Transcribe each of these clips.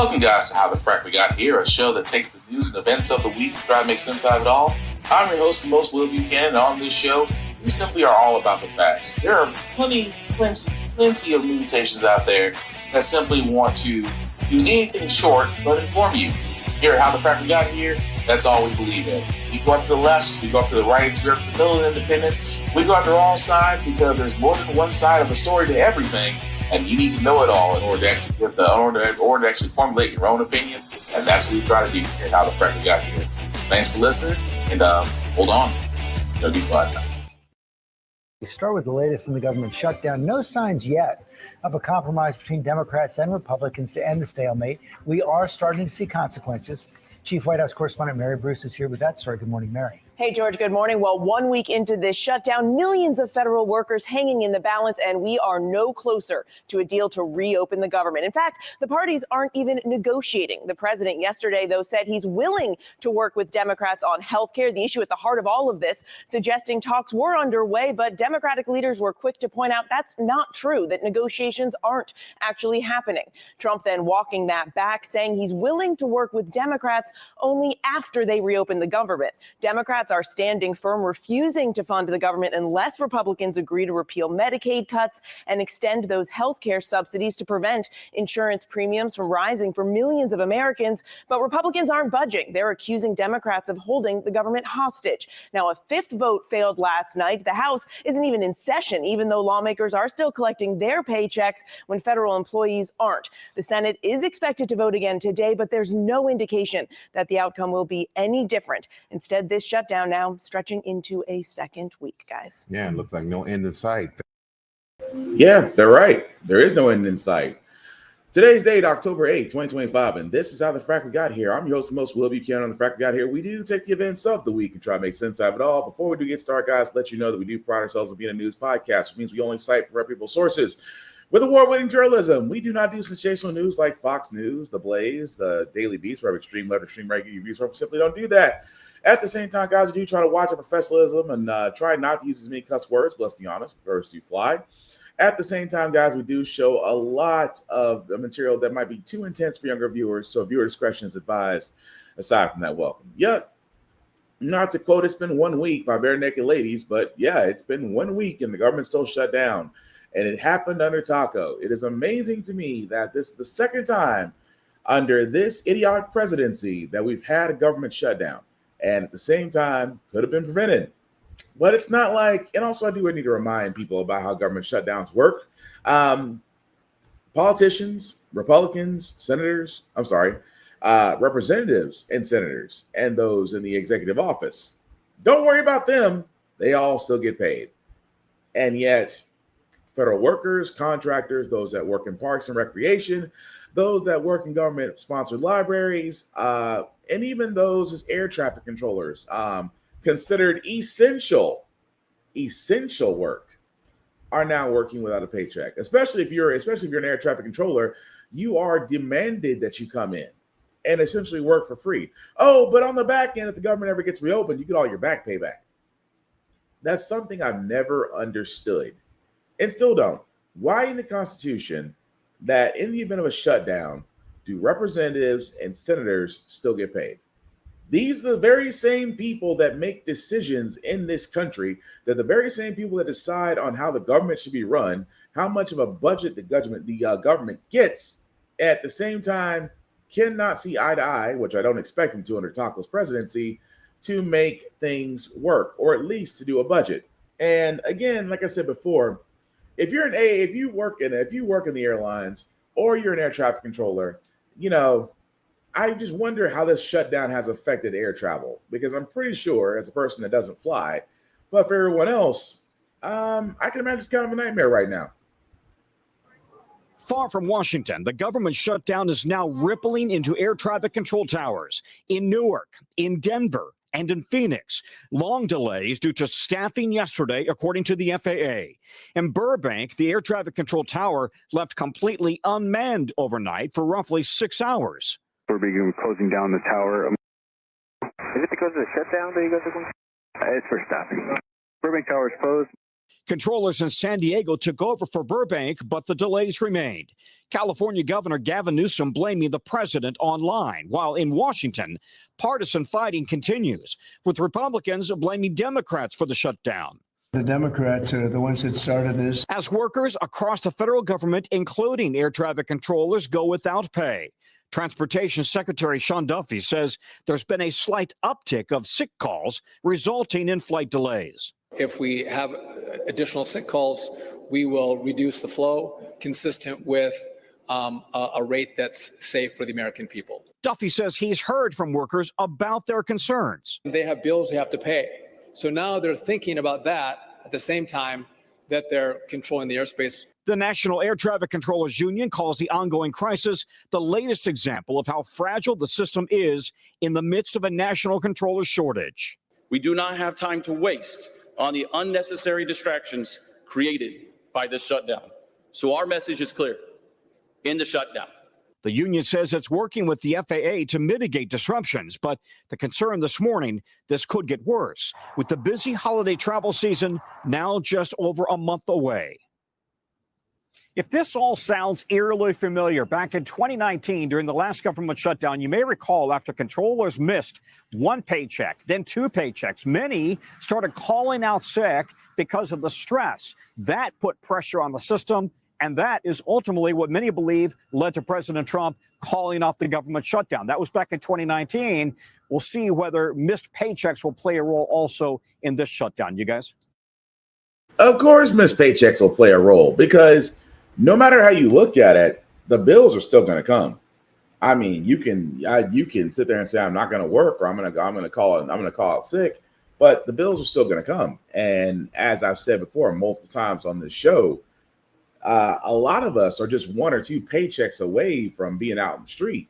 Welcome, guys, to How the Frack We Got Here, a show that takes the news and events of the week and try to make sense out of it all. I'm your host, the most Will Buchanan, and on this show, we simply are all about the facts. There are plenty of news stations out there that simply want to do anything short but inform you. Here at How the Frack We Got Here, that's all we believe in. We go after the left, we go after the rights, we go after the middle and independence, we go after all sides because there's more than one side of a story to everything. And you need to know it all in order to actually actually formulate your own opinion. And that's what we try to do here at How the Frack We Got Here. Thanks for listening, and hold on. It's going to be fun. We start with the latest in the government shutdown. No signs yet of a compromise between Democrats and Republicans to end the stalemate. We are starting to see consequences. Chief White House correspondent Mary Bruce is here with that story. Good morning, Mary. Hey, George, good morning. Well, 1 week into this shutdown, millions of federal workers hanging in the balance, and we are no closer to a deal to reopen the government. In fact, the parties aren't even negotiating. The president yesterday, though, said he's willing to work with Democrats on health care, the issue at the heart of all of this, suggesting talks were underway, but Democratic leaders were quick to point out that's not true, that negotiations aren't actually happening. Trump then walking that back, saying he's willing to work with Democrats only after they reopen the government. Democrats are standing firm, refusing to fund the government unless Republicans agree to repeal Medicaid cuts and extend those health care subsidies to prevent insurance premiums from rising for millions of Americans. But Republicans aren't budging. They're accusing Democrats of holding the government hostage. Now, a fifth vote failed last night. The House isn't even in session, even though lawmakers are still collecting their paychecks when federal employees aren't. The Senate is expected to vote again today, but there's no indication that the outcome will be any different. Instead, this shutdown now stretching into a second week, guys. Yeah, it looks like no end in sight. Yeah, they're right. There is no end in sight. Today's date, October 8th, 2025, and this is How the Frack We Got Here. I'm your host, the most Will Buchanan on the Frack We Got Here. We do take the events of the week and try to make sense out of it all. Before we do get started, guys, let you know that we do pride ourselves on being a news podcast, which means we only cite for reputable sources. With award-winning journalism, we do not do sensational news like Fox News, The Blaze, the Daily Beast, where we have extreme left, extreme right reviews. We simply don't do that. At the same time, guys, we do try to watch our professionalism and try not to use as many cuss words, but let's be honest, words do fly. At the same time, guys, we do show a lot of material that might be too intense for younger viewers, so viewer discretion is advised. Aside from that, welcome. Yep. Not to quote, it's been 1 week by Bare Naked Ladies, but yeah, it's been 1 week and the government's still shut down. And it happened under Taco. It is amazing to me that this is the second time under this idiotic presidency that we've had a government shutdown. And at the same time, could have been prevented. But it's not like, and also I do need to remind people about how government shutdowns work. Politicians, Republicans, senators, representatives and senators, and those in the executive office, don't worry about them. They all still get paid. And yet, federal workers, contractors, those that work in parks and recreation, those that work in government-sponsored libraries, and even those as air traffic controllers, considered essential work, are now working without a paycheck. Especially if you're an air traffic controller, you are demanded that you come in and essentially work for free. Oh, but on the back end, if the government ever gets reopened, you get all your back pay back. That's something I've never understood and still don't. Why in the Constitution that in the event of a shutdown, do representatives and senators still get paid? These are the very same people that make decisions in this country. They're the very same people that decide on how the government should be run, how much of a budget the government gets. At the same time, cannot see eye to eye, which I don't expect them to under Taco's presidency, to make things work, or at least to do a budget. And again, like I said before, if you work in the airlines or you're an air traffic controller, I just wonder how this shutdown has affected air travel, because I'm pretty sure as a person that doesn't fly, but for everyone else, I can imagine it's kind of a nightmare right now. Far from Washington, the government shutdown is now rippling into air traffic control towers in Newark, in Denver, and in Phoenix. Long delays due to staffing yesterday, according to the FAA. In Burbank, the air traffic control tower left completely unmanned overnight for roughly 6 hours. We're closing down the tower. Is it because of the shutdown that you guys are going? It's for staffing. Burbank Tower is closed. Controllers in San Diego took over for Burbank, but the delays remained. California Governor Gavin Newsom blaming the president online, while in Washington, partisan fighting continues, with Republicans blaming Democrats for the shutdown. The Democrats are the ones that started this. As workers across the federal government, including air traffic controllers, go without pay. Transportation Secretary Sean Duffy says there's been a slight uptick of sick calls, resulting in flight delays. If we have additional sick calls, we will reduce the flow consistent with a rate that's safe for the American people. Duffy says he's heard from workers about their concerns. They have bills they have to pay. So now they're thinking about that at the same time that they're controlling the airspace. The National Air Traffic Controllers Union calls the ongoing crisis the latest example of how fragile the system is in the midst of a national controller shortage. We do not have time to waste on the unnecessary distractions created by this shutdown. So our message is clear: in the shutdown. The union says it's working with the FAA to mitigate disruptions, but the concern this morning, this could get worse, with the busy holiday travel season now just over a month away. If this all sounds eerily familiar, back in 2019, during the last government shutdown, you may recall after controllers missed one paycheck, then two paychecks, many started calling out sick because of the stress. That put pressure on the system. And that is ultimately what many believe led to President Trump calling off the government shutdown. That was back in 2019. We'll see whether missed paychecks will play a role also in this shutdown. You guys? Of course, missed paychecks will play a role, because no matter how you look at it, the bills are still going to come. I mean, you can sit there and say, I'm not going to work, or I'm going to call out sick, but the bills are still going to come. And as I've said before multiple times on this show, a lot of us are just one or two paychecks away from being out in the street.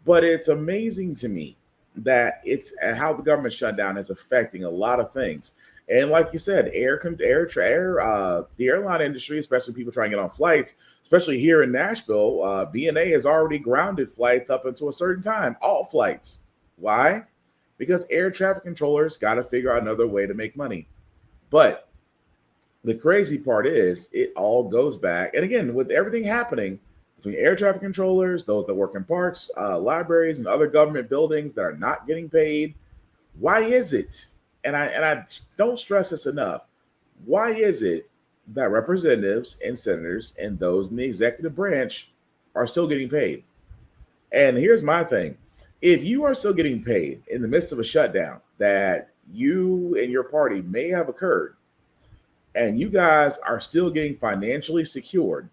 But it's amazing to me that it's how the government shutdown is affecting a lot of things. And like you said, the airline industry, especially people trying to get on flights, especially here in Nashville, BNA has already grounded flights up until a certain time, all flights. Why? Because air traffic controllers got to figure out another way to make money. But the crazy part is it all goes back. And again, with everything happening between air traffic controllers, those that work in parks, libraries, and other government buildings that are not getting paid, why is it? And I don't stress this enough. Why is it that representatives and senators and those in the executive branch are still getting paid? And here's my thing. If you are still getting paid in the midst of a shutdown that you and your party may have occurred, and you guys are still getting financially secured,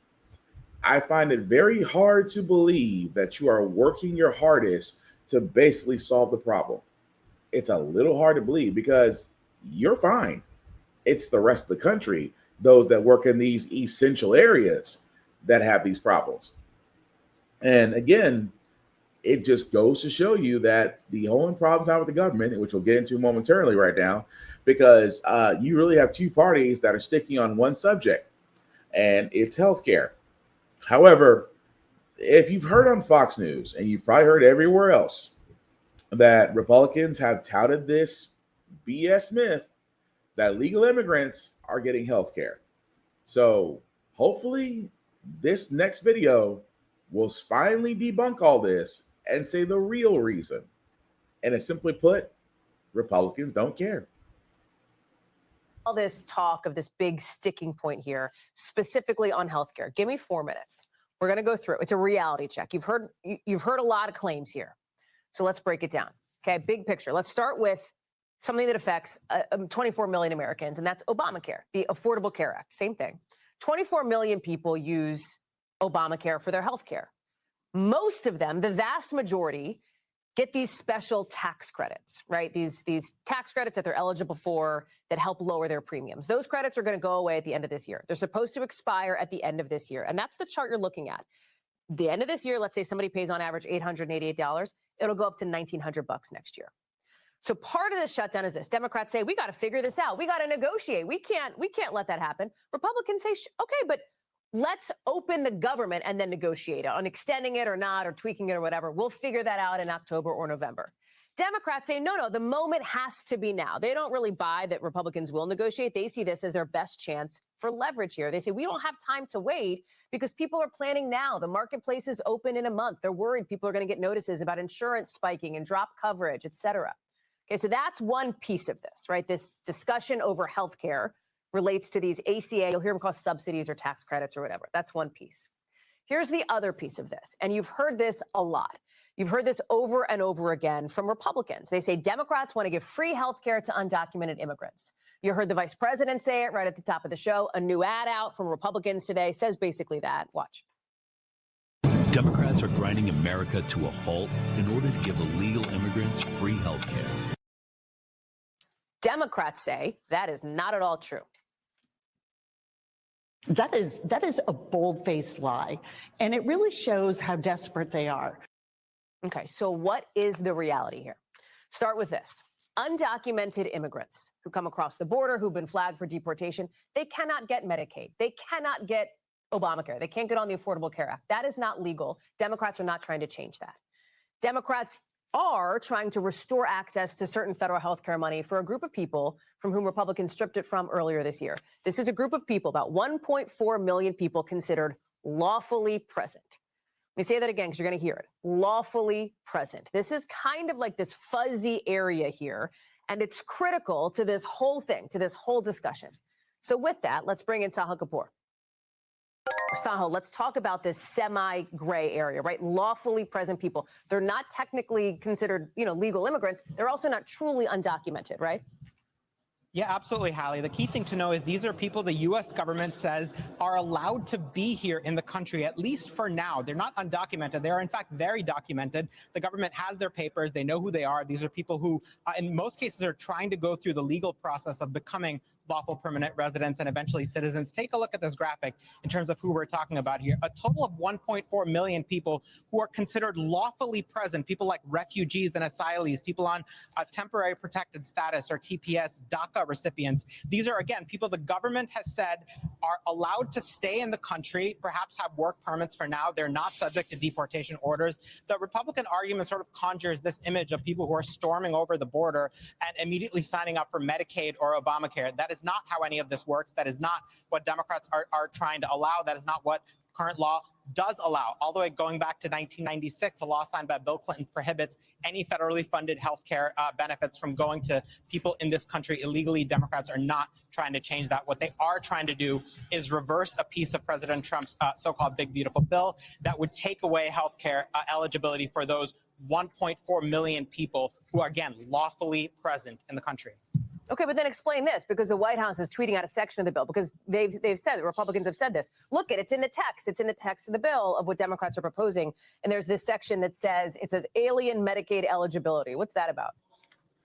I find it very hard to believe that you are working your hardest to basically solve the problem. It's a little hard to believe because you're fine. It's the rest of the country, those that work in these essential areas, that have these problems. And again, it just goes to show you that the whole problem time with the government, which we'll get into momentarily right now, because you really have two parties that are sticking on one subject, and it's healthcare. However, if you've heard on Fox News, and you've probably heard everywhere else, that Republicans have touted this BS myth that legal immigrants are getting healthcare. So hopefully this next video will finally debunk all this and say the real reason. And it's simply put, Republicans don't care. All this talk of this big sticking point here, specifically on healthcare. Give me 4 minutes. We're going to go through. It's a reality check. You've heard a lot of claims here. So let's break it down. Okay, big picture. Let's start with something that affects 24 million Americans, and that's Obamacare, the Affordable Care Act. Same thing. 24 million people use Obamacare for their health care. Most of them, the vast majority, get these special tax credits, right? These tax credits that they're eligible for that help lower their premiums. Those credits are going to go away at the end of this year. They're supposed to expire at the end of this year. And that's the chart you're looking at. The end of this year, let's say somebody pays on average $888, it'll go up to $1,900 next year. So part of the shutdown is this. Democrats say, we got to figure this out. We got to negotiate. We can't let that happen. Republicans say, okay, but let's open the government and then negotiate on extending it or not, or tweaking it or whatever. We'll figure that out in October or November. Democrats say, no, the moment has to be now. They don't really buy that Republicans will negotiate. They see this as their best chance for leverage here. They say, we don't have time to wait because people are planning now. The marketplace is open in a month. They're worried people are going to get notices about insurance spiking and drop coverage, et cetera. Okay, so that's one piece of this, right? This discussion over healthcare relates to these ACA, you'll hear them called subsidies or tax credits or whatever. That's one piece. Here's the other piece of this, and you've heard this a lot. You've heard this over and over again from Republicans. They say Democrats want to give free health care to undocumented immigrants. You heard the vice president say it right at the top of the show. A new ad out from Republicans today says basically that. Watch. Democrats are grinding America to a halt in order to give illegal immigrants free health care. Democrats say that is not at all true. That is a bold-faced lie, and it really shows how desperate they are. Okay, so what is the reality here? Start with this. Undocumented immigrants who come across the border, who've been flagged for deportation, they cannot get Medicaid. They cannot get Obamacare. They can't get on the Affordable Care Act. That is not legal. Democrats are not trying to change that. Democrats are trying to restore access to certain federal health care money for a group of people from whom Republicans stripped it from earlier this year. This is a group of people, about 1.4 million people considered lawfully present. Let me say that again because you're going to hear it. Lawfully present. This is kind of like this fuzzy area here, and it's critical to this whole thing, to this whole discussion. So with that, let's bring in Sahil Kapoor. Sahil, let's talk about this semi-gray area, right? Lawfully present people. They're not technically considered, legal immigrants. They're also not truly undocumented, right? Yeah, absolutely, Hallie. The key thing to know is these are people the U.S. government says are allowed to be here in the country, at least for now. They're not undocumented. They are, in fact, very documented. The government has their papers. They know who they are. These are people who, in most cases, are trying to go through the legal process of becoming lawful permanent residents and eventually citizens. Take a look at this graphic in terms of who we're talking about here. A total of 1.4 million people who are considered lawfully present, people like refugees and asylees, people on temporary protected status or TPS, DACA recipients. These are, again, people the government has said are allowed to stay in the country, perhaps have work permits for now. They're not subject to deportation orders. The Republican argument sort of conjures this image of people who are storming over the border and immediately signing up for Medicaid or Obamacare. That is not how any of this works. That is not what Democrats are trying to allow. That is not what current law does allow. All the way going back to 1996, a law signed by Bill Clinton prohibits any federally funded health care benefits from going to people in this country illegally. Democrats are not trying to change that. What they are trying to do is reverse a piece of President Trump's so-called big, beautiful bill that would take away health care eligibility for those 1.4 million people who are, again, lawfully present in the country. Okay, but then explain this, because the White House is tweeting out a section of the bill, because they've said, the Republicans have said this. Look, it's in the text. It's in the text of the bill of what Democrats are proposing. And there's this section that says, it says alien Medicaid eligibility. What's that about?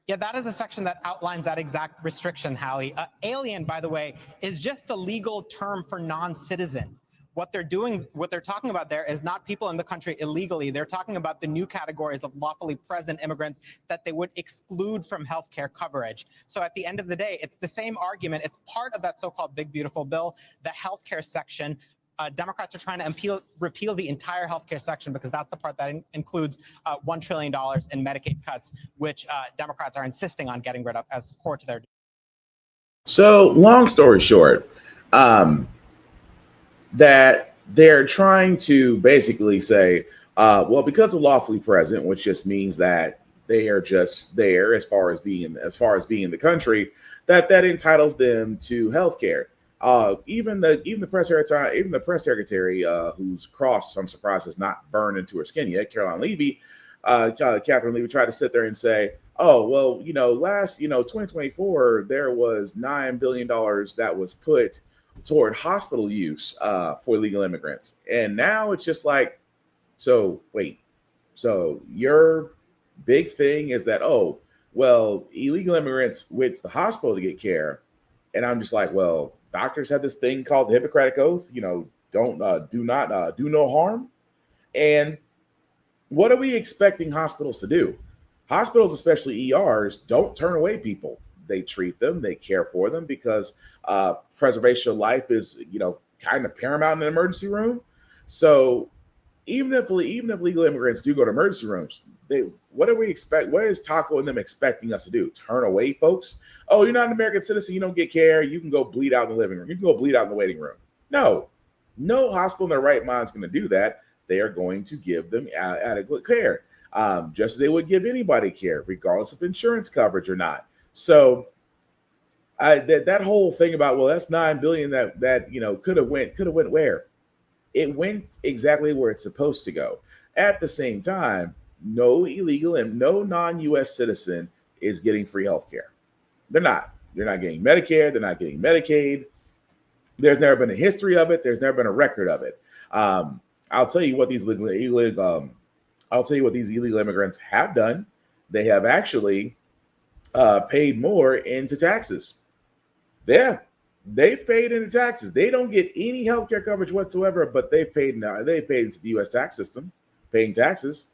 Yeah, that is a section that outlines that exact restriction, Hallie. Alien, by the way, is just the legal term for non-citizen. What they're doing, what they're talking about there is not people in the country illegally. They're talking about the new categories of lawfully present immigrants that they would exclude from health care coverage. So at the end of the day, it's the same argument. It's part of that so-called big, beautiful bill, the health care section. Democrats are trying to repeal the entire healthcare section because that's the part that includes $1 trillion in Medicaid cuts, which Democrats are insisting on getting rid of as core to their. So long story short, that they're trying to basically say, well, because of lawfully present, which just means that they are just there as far as being in the country, that entitles them to health care. Even the press secretary, whose cross, I'm surprised, has not burned into her skin yet, Catherine Levy tried to sit there and say, oh, well, last 2024 there was $9 billion that was put toward hospital use for illegal immigrants, and now it's just like, so wait, so your big thing is that, oh, well, illegal immigrants went to the hospital to get care, and I'm just like, well, doctors have this thing called the Hippocratic Oath, don't do no harm. And what are we expecting hospitals to do? Hospitals, especially ERs, don't turn away people. They treat them, they care for them, because preservation of life is, kind of paramount in an emergency room. So even if legal immigrants do go to emergency rooms, what do we expect? What is Taco and them expecting us to do? Turn away folks? Oh, you're not an American citizen. You don't get care. You can go bleed out in the living room. You can go bleed out in the waiting room. No hospital in their right mind is going to do that. They are going to give them adequate care, just as they would give anybody care, regardless of insurance coverage or not. So that whole thing about, well, that's $9 billion that could have went where? It went exactly where it's supposed to go. At the same time, no illegal and no non-U.S. citizen is getting free health care. They're not getting Medicare. They're not getting Medicaid. There's never been a history of it. There's never been a record of it. I'll tell you what these illegal immigrants have done. They have actually paid more into taxes. Yeah, they've paid into taxes. They don't get any healthcare coverage whatsoever, but they've paid into the U.S. tax system, paying taxes.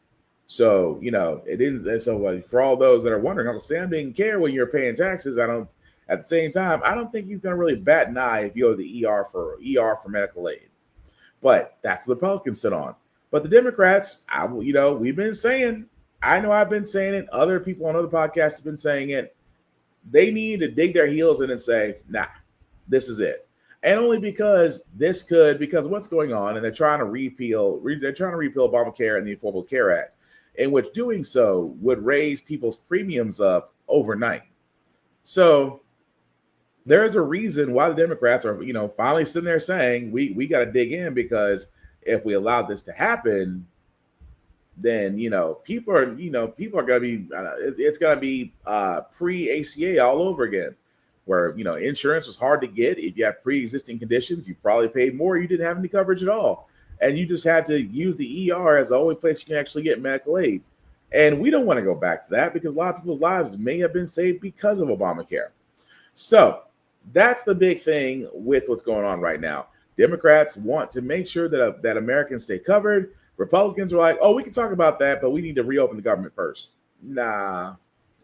So it is. So for all those that are wondering, Uncle Sam didn't care when you're paying taxes. At the same time, I don't think he's going to really bat an eye if you go to the ER for medical aid. But that's what the Republicans sit on. But the Democrats, we've been saying. I know I've been saying it. Other people on other podcasts have been saying it. They need to dig their heels in and say, nah, this is it. And only because what's going on, and they're trying to repeal Obamacare and the Affordable Care Act, in which doing so would raise people's premiums up overnight. So there is a reason why the Democrats are, finally sitting there saying we got to dig in, because if we allow this to happen, then people are going to be it's going to be pre-ACA all over again, where insurance was hard to get. If you have pre-existing conditions, you probably paid more. You didn't have any coverage at all, and you just had to use the ER as the only place you can actually get medical aid. And we don't want to go back to that, because a lot of people's lives may have been saved because of Obamacare. So that's the big thing with what's going on right now. Democrats want to make sure that Americans stay covered. Republicans are like, oh, we can talk about that, but we need to reopen the government first. Nah,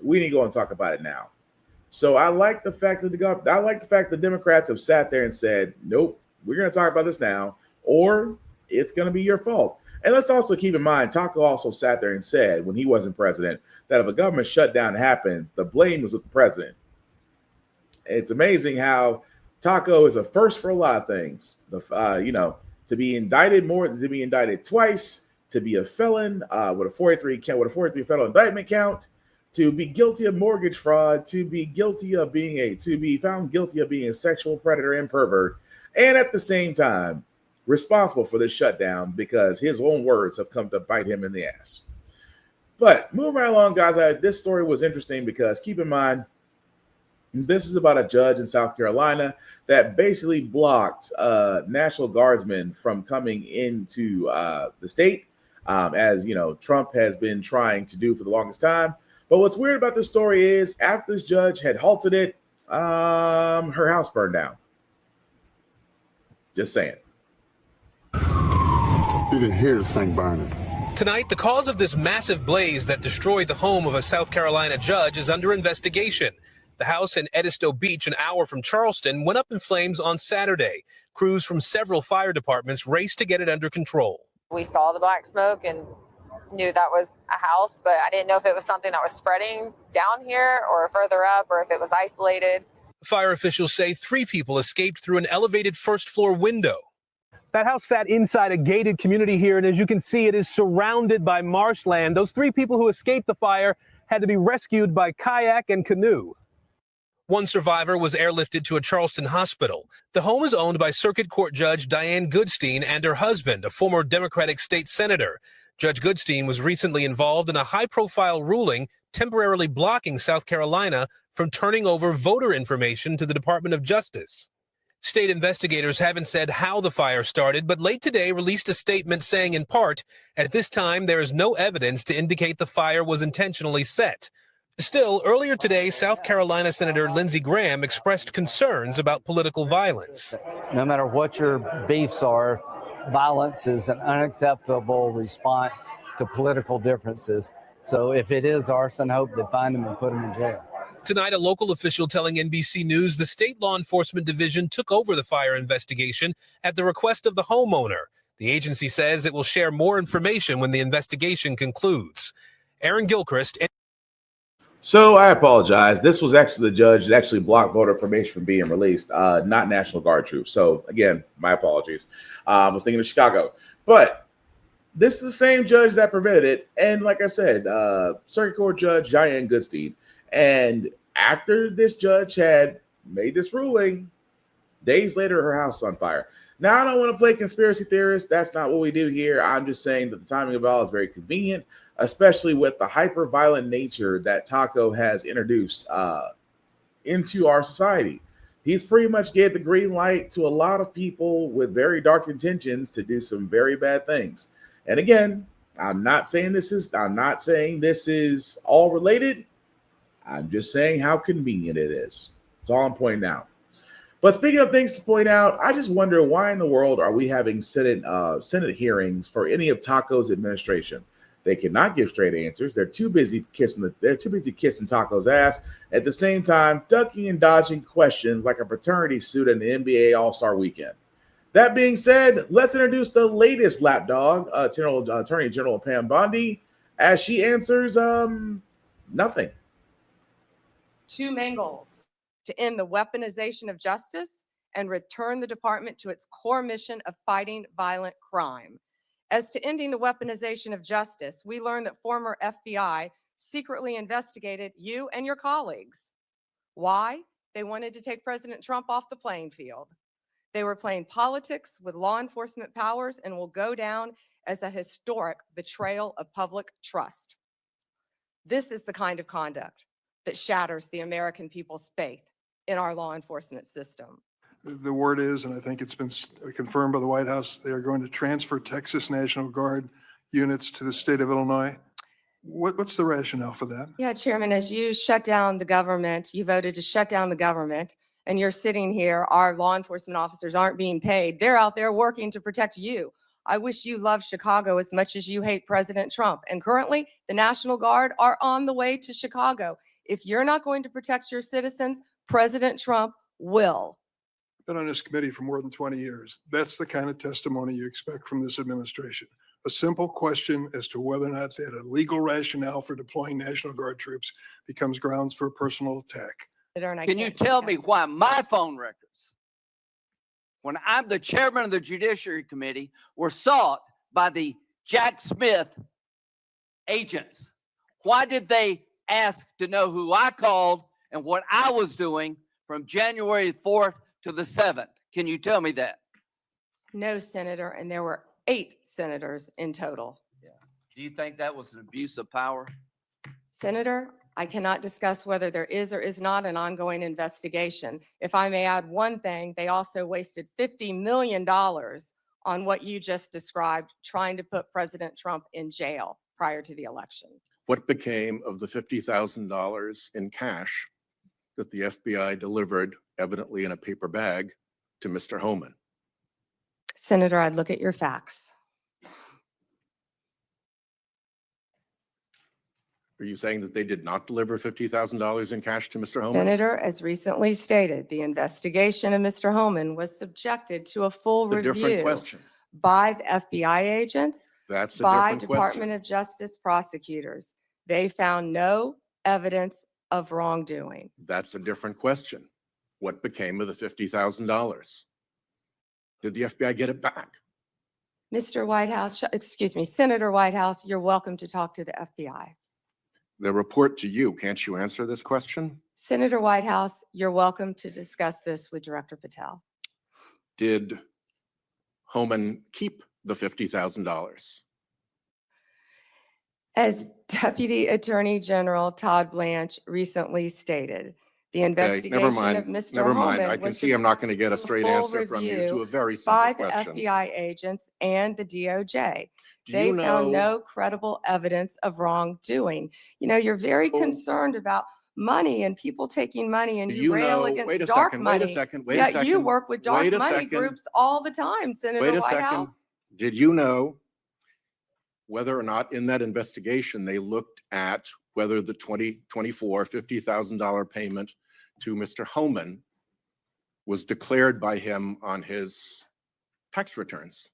we need to go and talk about it now. So I like the fact that the Democrats have sat there and said, nope, we're going to talk about this now, or it's going to be your fault. And let's also keep in mind, Taco also sat there and said, when he wasn't president, that if a government shutdown happens, the blame was with the president. It's amazing how Taco is a first for a lot of things. To be indicted twice, to be a felon with a 43 federal indictment count, to be guilty of mortgage fraud, to be found guilty of being a sexual predator and pervert, and at the same time responsible for this shutdown, because his own words have come to bite him in the ass. But moving right along, guys, this story was interesting because, keep in mind, this is about a judge in South Carolina that basically blocked National Guardsmen from coming into the state, as Trump has been trying to do for the longest time. But what's weird about this story is, after this judge had halted it, her house burned down. Just saying. You can hear the thing burning. Tonight, the cause of this massive blaze that destroyed the home of a South Carolina judge is under investigation. The house in Edisto Beach, an hour from Charleston, went up in flames on Saturday. Crews from several fire departments raced to get it under control. We saw the black smoke and knew that was a house, but I didn't know if it was something that was spreading down here or further up, or if it was isolated. Fire officials say 3 people escaped through an elevated first-floor window. That house sat inside a gated community here, and as you can see, it is surrounded by marshland. Those 3 people who escaped the fire had to be rescued by kayak and canoe. One survivor was airlifted to a Charleston hospital. The home is owned by Circuit Court Judge Diane Goodstein and her husband, a former Democratic state senator. Judge Goodstein was recently involved in a high-profile ruling temporarily blocking South Carolina from turning over voter information to the Department of Justice. State investigators haven't said how the fire started, but late today released a statement saying, in part, at this time there is no evidence to indicate the fire was intentionally set. Still, earlier today, South Carolina Senator Lindsey Graham expressed concerns about political violence. No matter what your beefs are, violence is an unacceptable response to political differences. So if it is arson, I hope they find them and put them in jail. Tonight, a local official telling NBC News the state law enforcement division took over the fire investigation at the request of the homeowner. The agency says it will share more information when the investigation concludes. Aaron Gilchrist. So I apologize. This was actually the judge that actually blocked voter information from being released, not National Guard troops. So again, my apologies. I was thinking of Chicago, but this is the same judge that prevented it. And like I said, Circuit Court Judge Diane Goodstein. And after this judge had made this ruling, days later, her house is on fire. Now, I don't want to play conspiracy theorist. That's not what we do here. I'm just saying that the timing of it all is very convenient, especially with the hyper-violent nature that Taco has introduced into our society. He's pretty much gave the green light to a lot of people with very dark intentions to do some very bad things. And again, I'm not saying this is all related. I'm just saying how convenient it is. That's all I'm pointing out. But speaking of things to point out, I just wonder why in the world are we having Senate hearings for any of Taco's administration? They cannot give straight answers. They're too busy kissing Taco's ass. At the same time, ducking and dodging questions like a fraternity suit in the NBA All-Star Weekend. That being said, let's introduce the latest lapdog, Attorney General Pam Bondi, as she answers nothing. Two main goals: to end the weaponization of justice and return the department to its core mission of fighting violent crime. As to ending the weaponization of justice, we learned that former FBI secretly investigated you and your colleagues. Why? They wanted to take President Trump off the playing field. They were playing politics with law enforcement powers and will go down as a historic betrayal of public trust. This is the kind of conduct that shatters the American people's faith in our law enforcement system. The word is, and I think it's been confirmed by the White House, they are going to transfer Texas National Guard units to the state of Illinois. What's the rationale for that? Yeah, Chairman, as you shut down the government, you voted to shut down the government, and you're sitting here, our law enforcement officers aren't being paid. They're out there working to protect you. I wish you loved Chicago as much as you hate President Trump. And currently, the National Guard are on the way to Chicago. If you're not going to protect your citizens, President Trump will. Been on this committee for more than 20 years. That's the kind of testimony you expect from this administration. A simple question as to whether or not they had a legal rationale for deploying National Guard troops becomes grounds for a personal attack. Can you tell me why my phone records, when I'm the chairman of the Judiciary Committee, were sought by the Jack Smith agents? Why did they ask to know who I called and what I was doing from January 4th to the 7th? Can you tell me that? No, Senator, and there were 8 senators in total. Do you think that was an abuse of power? Senator, I cannot discuss whether there is or is not an ongoing investigation. If I may add one thing, they also wasted $50 million on what you just described, trying to put President Trump in jail prior to the election. What became of the $50,000 in cash that the FBI delivered, evidently in a paper bag, to Mr. Homan? Senator, I'd look at your facts. Are you saying that they did not deliver $50,000 in cash to Mr. Homan? Senator, as recently stated, the investigation of Mr. Homan was subjected to a full A different review question. by the FBI agents, That's a by different Department question. of Justice prosecutors. They found no evidence of wrongdoing. That's a different question. What became of the $50,000? Did the FBI get it back? Mr. Whitehouse, excuse me, Senator Whitehouse, you're welcome to talk to the FBI. The report to you, can't you answer this question? Senator Whitehouse, you're welcome to discuss this with Director Patel. Did Homan keep the $50,000? As Deputy Attorney General Todd Blanche recently stated, the investigation of Mr. Never mind. Homan I can was see I'm not going to get a straight full answer from you to review a very by simple the question. FBI agents and the DOJ. Do They you found know- no credible evidence of wrongdoing. You know, you're very concerned about money and people taking money, and Do you you rail know- against wait a dark second, money. wait a second, wait a Yet you second, work with dark wait a money second. groups all the time, Senator Wait a Whitehouse. second. Did you know whether or not in that investigation they looked at whether the 2024 $50,000 payment to Mr. Homan was declared by him on his tax returns?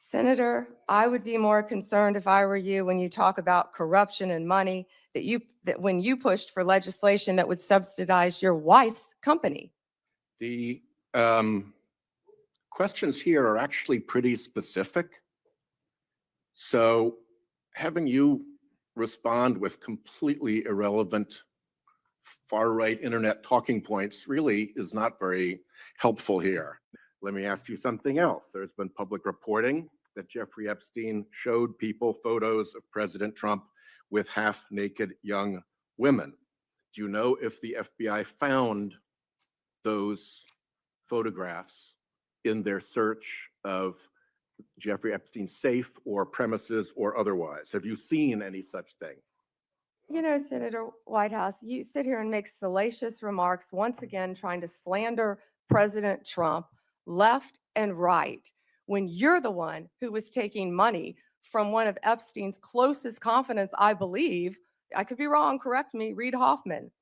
Senator, I would be more concerned if I were you when you talk about corruption and money that when you pushed for legislation that would subsidize your wife's company. The questions here are actually pretty specific. So having you respond with completely irrelevant far-right internet talking points really is not very helpful here. Let me ask you something else. There's been public reporting that Jeffrey Epstein showed people photos of President Trump with half-naked young women. Do you know if the FBI found those photographs in their search of Jeffrey Epstein's safe or premises or otherwise? Have you seen any such thing? You know, Senator Whitehouse, you sit here and make salacious remarks, once again trying to slander President Trump left and right, when you're the one who was taking money from one of Epstein's closest confidants, I believe, I could be wrong, correct me, Reid Hoffman,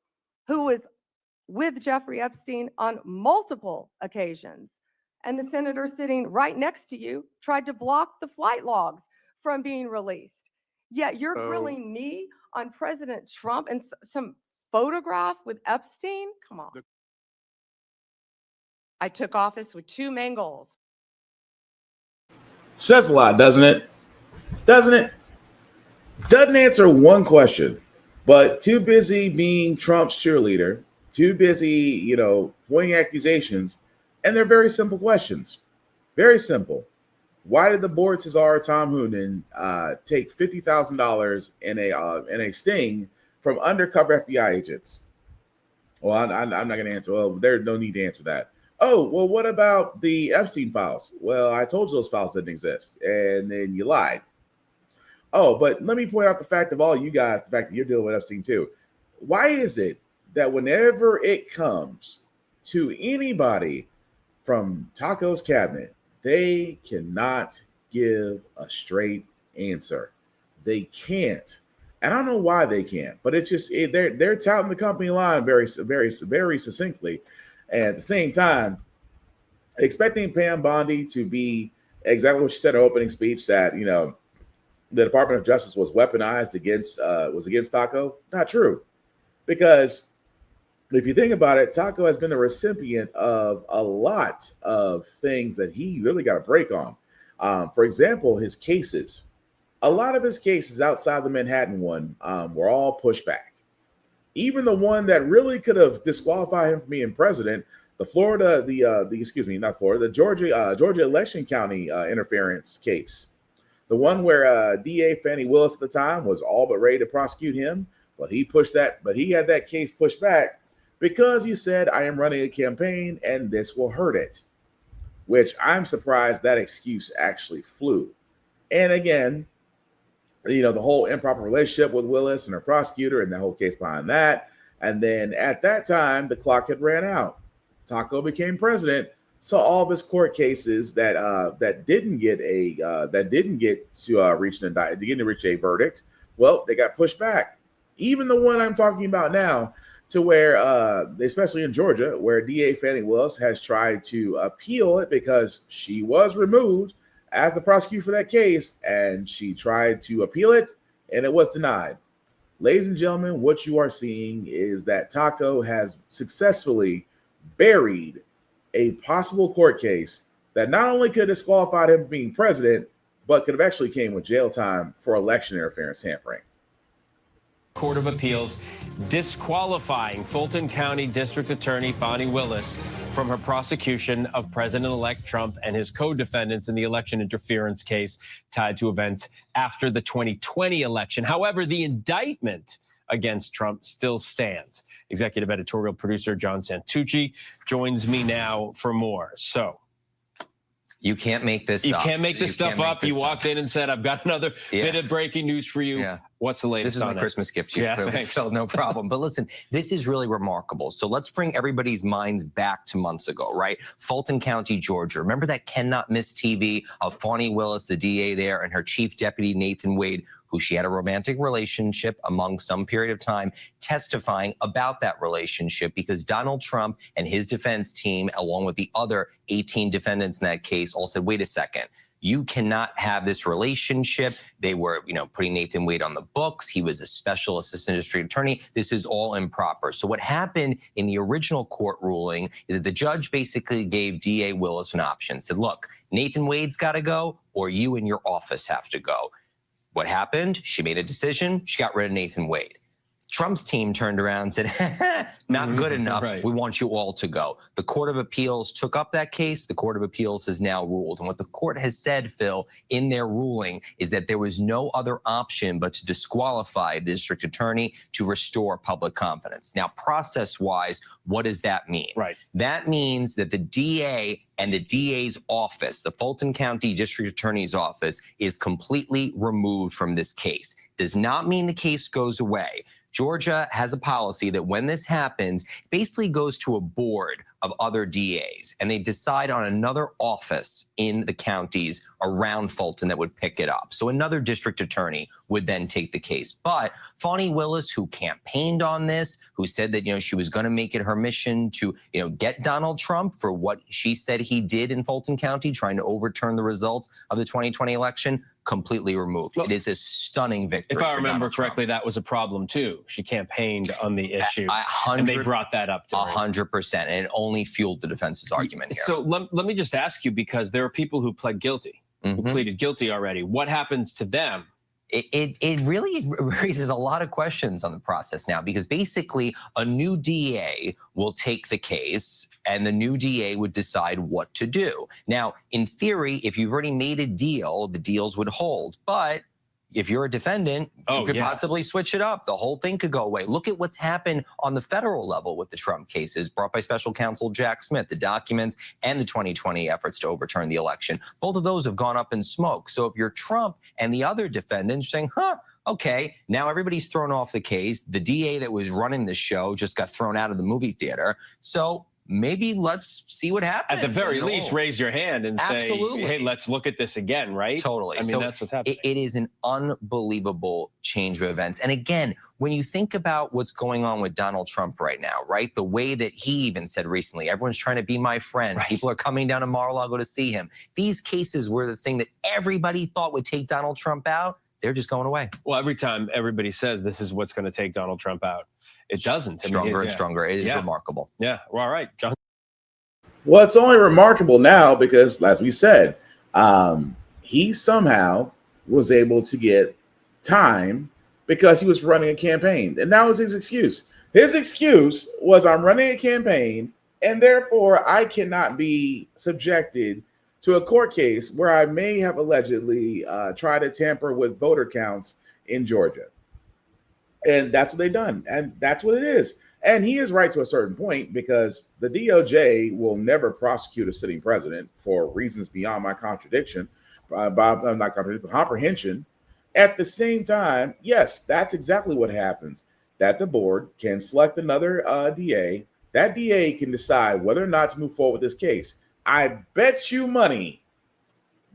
who was with Jeffrey Epstein on multiple occasions. And the senator sitting right next to you tried to block the flight logs from being released. Yet you're grilling me on President Trump and some photograph with Epstein? Come on. I took office with two main goals. Says a lot, doesn't it? Doesn't it? Doesn't answer one question, but too busy being Trump's cheerleader, too busy, pointing accusations, and they're very simple questions. Very simple. Why did the board czar Tom Hoonan take $50,000 in a sting from undercover FBI agents? Well, I'm not going to answer. Well, there's no need to answer that. Oh, well, what about the Epstein files? Well, I told you those files didn't exist, and then you lied. Oh, but let me point out the fact of all you guys, the fact that you're dealing with Epstein too. Why is it that whenever it comes to anybody from Taco's cabinet, they cannot give a straight answer? They can't. And I don't know why they can't, but it's just they're touting the company line very, very, very succinctly. And at the same time, expecting Pam Bondi to be exactly what she said in her opening speech, that the Department of Justice was weaponized against Taco. Not true, because if you think about it, Taco has been the recipient of a lot of things that he really got a break on. For example, his cases. A lot of his cases outside the Manhattan one were all pushed back. Even the one that really could have disqualified him from being president, the Georgia election county interference case, the one where DA Fannie Willis at the time was all but ready to prosecute him, but he had that case pushed back because he said, I am running a campaign and this will hurt it, which I'm surprised that excuse actually flew. And again, the whole improper relationship with Willis and her prosecutor and the whole case behind that. And then at that time, the clock had ran out. Taco became president. So all of his court cases that didn't get to reach an indictment, didn't reach a verdict, well, they got pushed back. Even the one I'm talking about now, to where, especially in Georgia, where DA Fannie Willis has tried to appeal it because she was removed as the prosecutor for that case, and she tried to appeal it, and it was denied. Ladies and gentlemen, what you are seeing is that Taco has successfully buried a possible court case that not only could have disqualified him from being president, but could have actually came with jail time for election interference tampering. Court of Appeals disqualifying Fulton County District Attorney Fani Willis from her prosecution of President-elect Trump and his co-defendants in the election interference case tied to events after the 2020 election. However, the indictment against Trump still stands. Executive editorial producer John Santucci joins me now for more. So, you can't make this up. You can't make this stuff up. You walked in and said, I've got another bit of breaking news for you. Yeah. What's the latest on it? This is my Christmas gift to you. Yeah, thanks. So no problem. But listen, this is really remarkable. So let's bring everybody's minds back to months ago, right? Fulton County, Georgia. Remember that cannot miss TV of Fani Willis, the DA there, and her chief deputy, Nathan Wade, who she had a romantic relationship among some period of time, testifying about that relationship because Donald Trump and his defense team, along with the other 18 defendants in that case, all said, wait a second. you cannot have this relationship. They were, putting Nathan Wade on the books. He was a special assistant district attorney. This is all improper. So what happened in the original court ruling is that the judge basically gave DA Willis an option, said, look, Nathan Wade's got to go, or you and your office have to go. What happened? She made a decision. She got rid of Nathan Wade. Trump's team turned around and said, not good enough. Right. We want you all to go. The Court of Appeals took up that case. The Court of Appeals has now ruled. And what the court has said, Phil, in their ruling is that there was no other option but to disqualify the district attorney to restore public confidence. Now, process-wise, what does that mean? Right. That means that the DA and the DA's office, the Fulton County District Attorney's office, is completely removed from this case. Does not mean the case goes away. Georgia has a policy that when this happens, basically goes to a board of other DAs, and they decide on another office in the counties around Fulton that would pick it up. So another district attorney would then take the case. But Fani Willis, who campaigned on this, who said that, she was going to make it her mission to, get Donald Trump for what she said he did in Fulton County, trying to overturn the results of the 2020 election, completely removed. Look, it is a stunning victory. If I remember Donald correctly, Trump. that was a problem too. She campaigned on the issue, 100, and they brought that up to her. 100%, and it only fueled the defense's argument here. So let me just ask you, because there are people who pled guilty, who pleaded guilty already. What happens to them? It really raises a lot of questions on the process now, because basically a new DA will take the case and the new DA would decide what to do. Now, in theory, if you've already made a deal, the deals would hold. But if you're a defendant, you could possibly switch it up. The whole thing could go away. Look at what's happened on the federal level with the Trump cases brought by special counsel Jack Smith, the documents and the 2020 efforts to overturn the election. Both of those have gone up in smoke. So if you're Trump and the other defendants saying, okay, now everybody's thrown off the case. The DA that was running the show just got thrown out of the movie theater. So maybe let's see what happens. At the very least, raise your hand and say, hey, let's look at this again, right? Totally. I mean, that's what's happening. It is an unbelievable change of events. And again, when you think about what's going on with Donald Trump right now, right? The way that he even said recently, everyone's trying to be my friend. Right. People are coming down to Mar-a-Lago to see him. These cases were the thing that everybody thought would take Donald Trump out. They're just going away. Well, every time everybody says this is what's going to take Donald Trump out, it doesn't. Stronger and stronger. It is remarkable. Yeah. Well, all right, John. Well, it's only remarkable now because, as we said, he somehow was able to get time because he was running a campaign. And that was his excuse. His excuse was, I'm running a campaign, and therefore I cannot be subjected to a court case where I may have allegedly tried to tamper with voter counts in Georgia. And that's what they've done. And that's what it is. And he is right to a certain point, because the DOJ will never prosecute a sitting president for reasons beyond my comprehension. At the same time, yes, that's exactly what happens. That the board can select another DA. That DA can decide whether or not to move forward with this case. I bet you money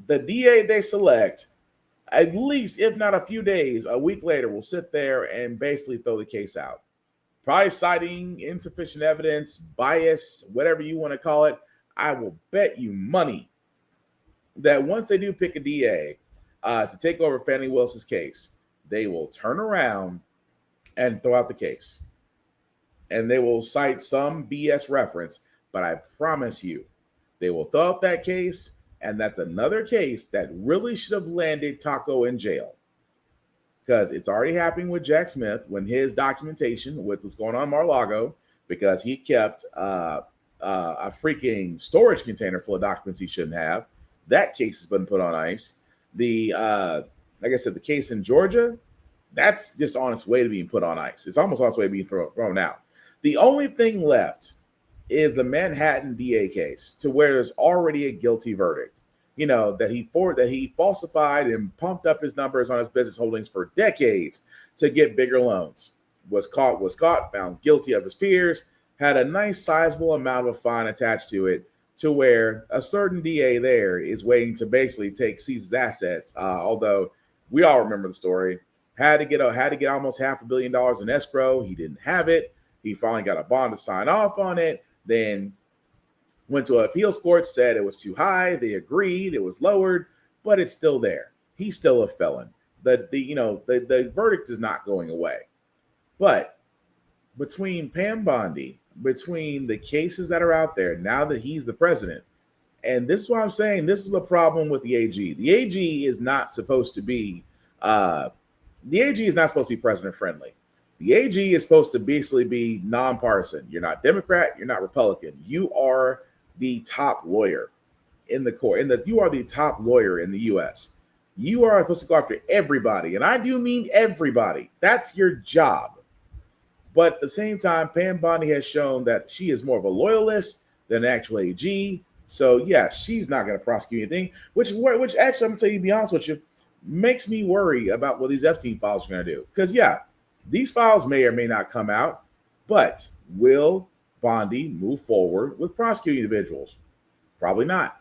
the DA they select, at least, if not a few days, a week later, will sit there and basically throw the case out. Probably citing insufficient evidence, bias, whatever you want to call it. I will bet you money that once they do pick a DA to take over Fani Willis's case, they will turn around and throw out the case. And they will cite some BS reference, but I promise you, they will throw out that case, and that's another case that really should have landed Taco in jail. Because it's already happening with Jack Smith when his documentation with what's going on in Mar-a-Lago, because he kept a freaking storage container full of documents he shouldn't have. That case has been put on ice. Like I said, the case in Georgia, that's just on its way to being put on ice. It's almost on its way to being thrown out. The only thing left is the Manhattan DA case, to where there's already a guilty verdict. You know, that he falsified and pumped up his numbers on his business holdings for decades to get bigger loans. Was caught, found guilty of his peers, had a nice sizable amount of fine attached to it, to where a certain DA there is waiting to basically seize his assets. Although we all remember the story, had to get almost $500 million in escrow. He didn't have it. He finally got a bond to sign off on it. Then went to an appeals court, said it was too high. They agreed. It was lowered. but it's still there. He's still a felon. The verdict is not going away. But between Pam Bondi, between the cases that are out there, now that he's the president, and this is why I'm saying this is a problem with the AG. The AG is not supposed to be president friendly. The AG is supposed to basically be nonpartisan. You're not Democrat, you're not Republican. You are the top lawyer in the court. You are the top lawyer in the US. You are supposed to go after everybody, and I do mean everybody. That's your job. But at the same time, Pam Bondi has shown that she is more of a loyalist than an actual AG. So yeah, she's not going to prosecute anything. Which actually, I'm going to tell you, to be honest with you, makes me worry about what these Epstein files are going to do. Because yeah, these files may or may not come out, but will Bondi move forward with prosecuting individuals? Probably not.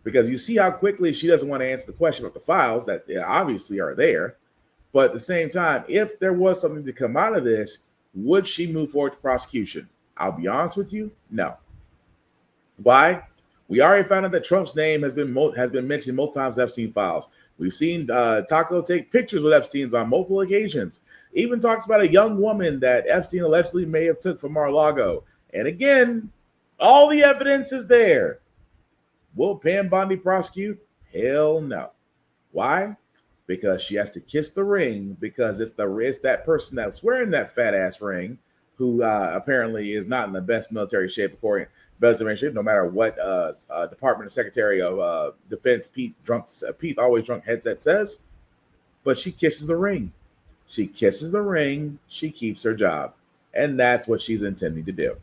Because you see how quickly she doesn't want to answer the question about the files that obviously are there. But at the same time, if there was something to come out of this, would she move forward to prosecution? I'll be honest with you, no. Why? We already found out that Trump's name has been mentioned multiple times in Epstein files. We've seen Taco take pictures with Epstein's on multiple occasions. Even talks about a young woman that Epstein allegedly may have took from Mar-a-Lago. And again, all the evidence is there. Will Pam Bondi prosecute? Hell no. Why? Because she has to kiss the ring, because it's that person that's wearing that fat ass ring who apparently is not in the best military shape, no matter what Department of Secretary of Defense Pete always drunk headset says. But she kisses the ring. She kisses the ring. She keeps her job, and that's what she's intending to do.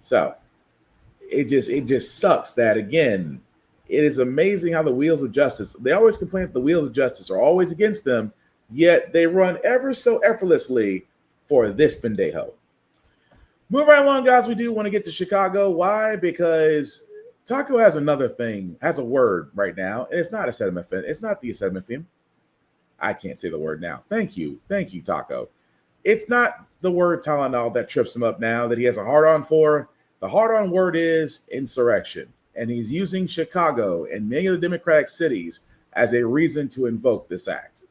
So it just sucks that, again, it is amazing how the wheels of justice, they always complain that the wheels of justice are always against them, yet they run ever so effortlessly for this pendejo. Moving right along, guys, we do want to get to Chicago. Why? Because Taco has a word right now, and it's not acetaminophen. It's not the acetaminophen. I can't say the word now. Thank you, Taco. It's not the word Tylenol that trips him up now that he has a hard-on for. The hard-on word is insurrection. And he's using Chicago and many of the Democratic cities as a reason to invoke this act.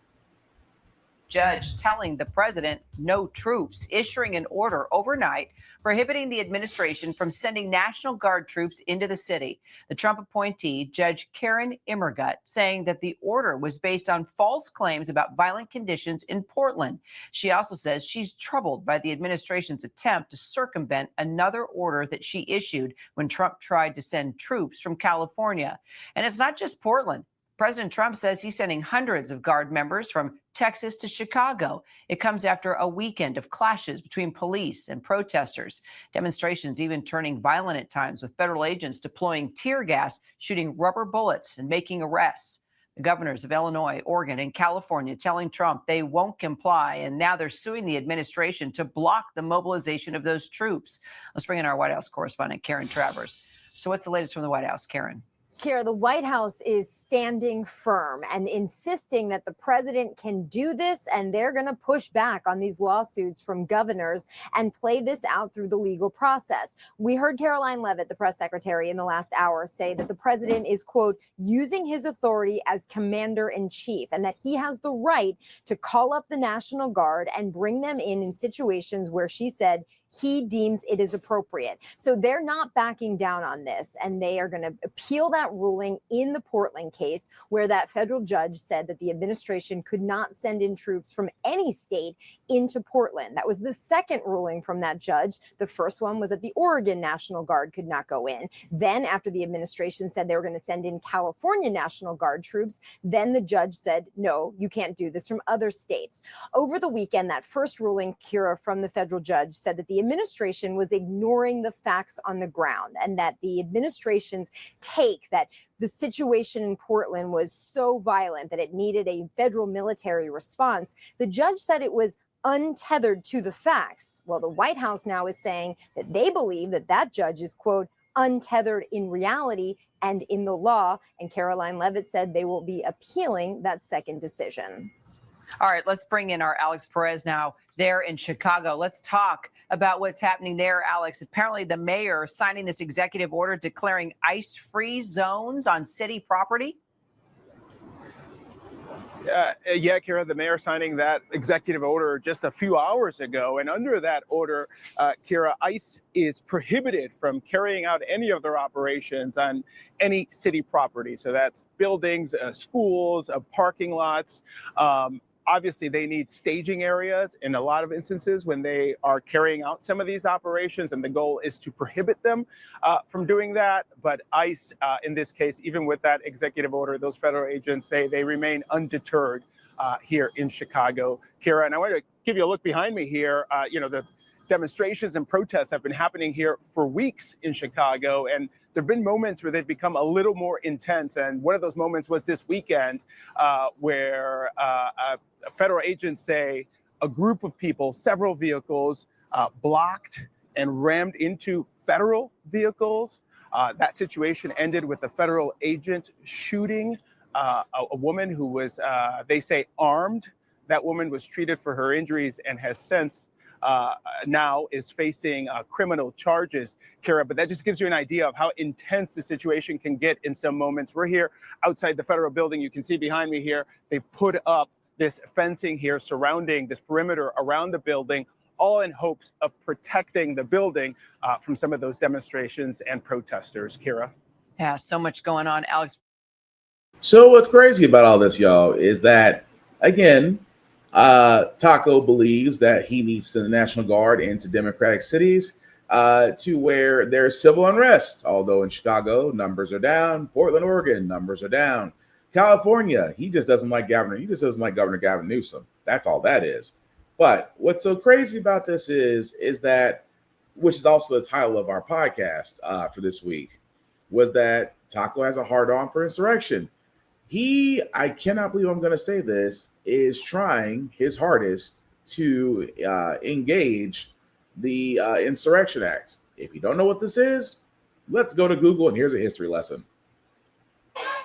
Judge telling the president no troops, issuing an order overnight prohibiting the administration from sending National Guard troops into the city. The Trump appointee, Judge Karen Immergut, saying that the order was based on false claims about violent conditions in Portland. She also says she's troubled by the administration's attempt to circumvent another order that she issued when Trump tried to send troops from California. And it's not just Portland. President Trump says he's sending hundreds of Guard members from Texas to Chicago. It comes after a weekend of clashes between police and protesters. Demonstrations even turning violent at times, with federal agents deploying tear gas, shooting rubber bullets, and making arrests. The governors of Illinois, Oregon, and California telling Trump they won't comply, and now they're suing the administration to block the mobilization of those troops. Let's bring in our White House correspondent, Karen Travers. So what's the latest from the White House, Karen? Kara, the White House is standing firm and insisting that the president can do this, and they're going to push back on these lawsuits from governors and play this out through the legal process. We heard Caroline Leavitt, the press secretary, in the last hour say that the president is, quote, using his authority as commander in chief, and that he has the right to call up the National Guard and bring them in situations where she said he deems it is appropriate. So they're not backing down on this, and they are going to appeal that ruling in the Portland case, where that federal judge said that the administration could not send in troops from any state into Portland. That was the second ruling from that judge. The first one was that the Oregon National Guard could not go in. Then, after the administration said they were going to send in California National Guard troops, then the judge said, no, you can't do this from other states. Over the weekend, that first ruling, Kira, from the federal judge said that the administration was ignoring the facts on the ground, and that the administration's take that the situation in Portland was so violent that it needed a federal military response. The judge said it was untethered to the facts. Well, the White House now is saying that they believe that that judge is, quote, untethered in reality and in the law. And Caroline Leavitt said they will be appealing that second decision. All right, let's bring in our Alex Perez now there in Chicago. Let's talk about what's happening there, Alex. Apparently the mayor signing this executive order declaring ice-free zones on city property. Yeah, Kara, the mayor signing that executive order just a few hours ago. And under that order, Kara, ICE is prohibited from carrying out any of their operations on any city property. So that's buildings, schools, parking lots. Obviously, they need staging areas in a lot of instances when they are carrying out some of these operations, and the goal is to prohibit them from doing that. But ICE, in this case, even with that executive order, those federal agents say they remain undeterred here in Chicago. Kira, and I want to give you a look behind me here. The demonstrations and protests have been happening here for weeks in Chicago, and there have been moments where they've become a little more intense. And one of those moments was this weekend where federal agents say a group of people, several vehicles, blocked and rammed into federal vehicles. That situation ended with a federal agent shooting a woman who was, they say, armed. That woman was treated for her injuries and has since now is facing criminal charges, Kara. But that just gives you an idea of how intense the situation can get in some moments. We're here outside the federal building. You can see behind me here, they've put up this fencing here surrounding this perimeter around the building, all in hopes of protecting the building from some of those demonstrations and protesters, Kira. Yeah, so much going on, Alex. So what's crazy about all this, y'all, is that, again, Taco believes that he needs the National Guard into Democratic cities to where there's civil unrest. Although in Chicago, numbers are down. Portland, Oregon, numbers are down. California, he just doesn't like Governor Gavin Newsom. That's all that is. But what's so crazy about this is that, which is also the title of our podcast for this week, was that Taco has a hard-on for insurrection. He, I cannot believe I'm going to say this, is trying his hardest to engage the Insurrection Act. If you don't know what this is, let's go to Google, and here's a history lesson.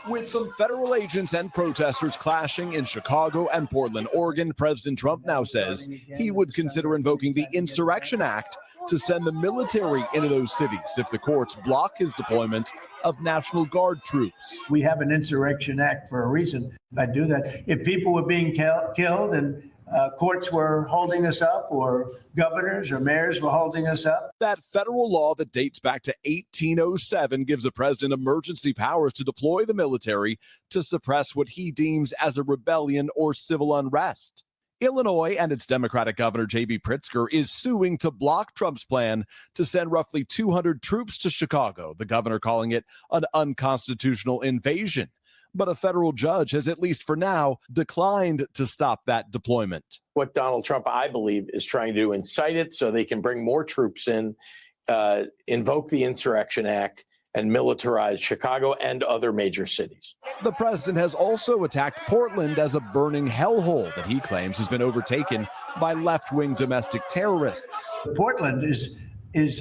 With some federal agents and protesters clashing in Chicago and Portland, Oregon, President Trump now says he would consider invoking the Insurrection Act to send the military into those cities if the courts block his deployment of National Guard troops. We have an Insurrection Act for a reason. I do that. If people were being killed and courts were holding us up, or governors or mayors were holding us up. That federal law that dates back to 1807 gives the president emergency powers to deploy the military to suppress what he deems as a rebellion or civil unrest. Illinois and its Democratic Governor J.B. Pritzker is suing to block Trump's plan to send roughly 200 troops to Chicago, the governor calling it an unconstitutional invasion. But a federal judge has, at least for now, declined to stop that deployment. What Donald Trump, I believe, is trying to do, incite it so they can bring more troops in, invoke the Insurrection Act, and militarize Chicago and other major cities. The president has also attacked Portland as a burning hellhole that he claims has been overtaken by left-wing domestic terrorists. Portland is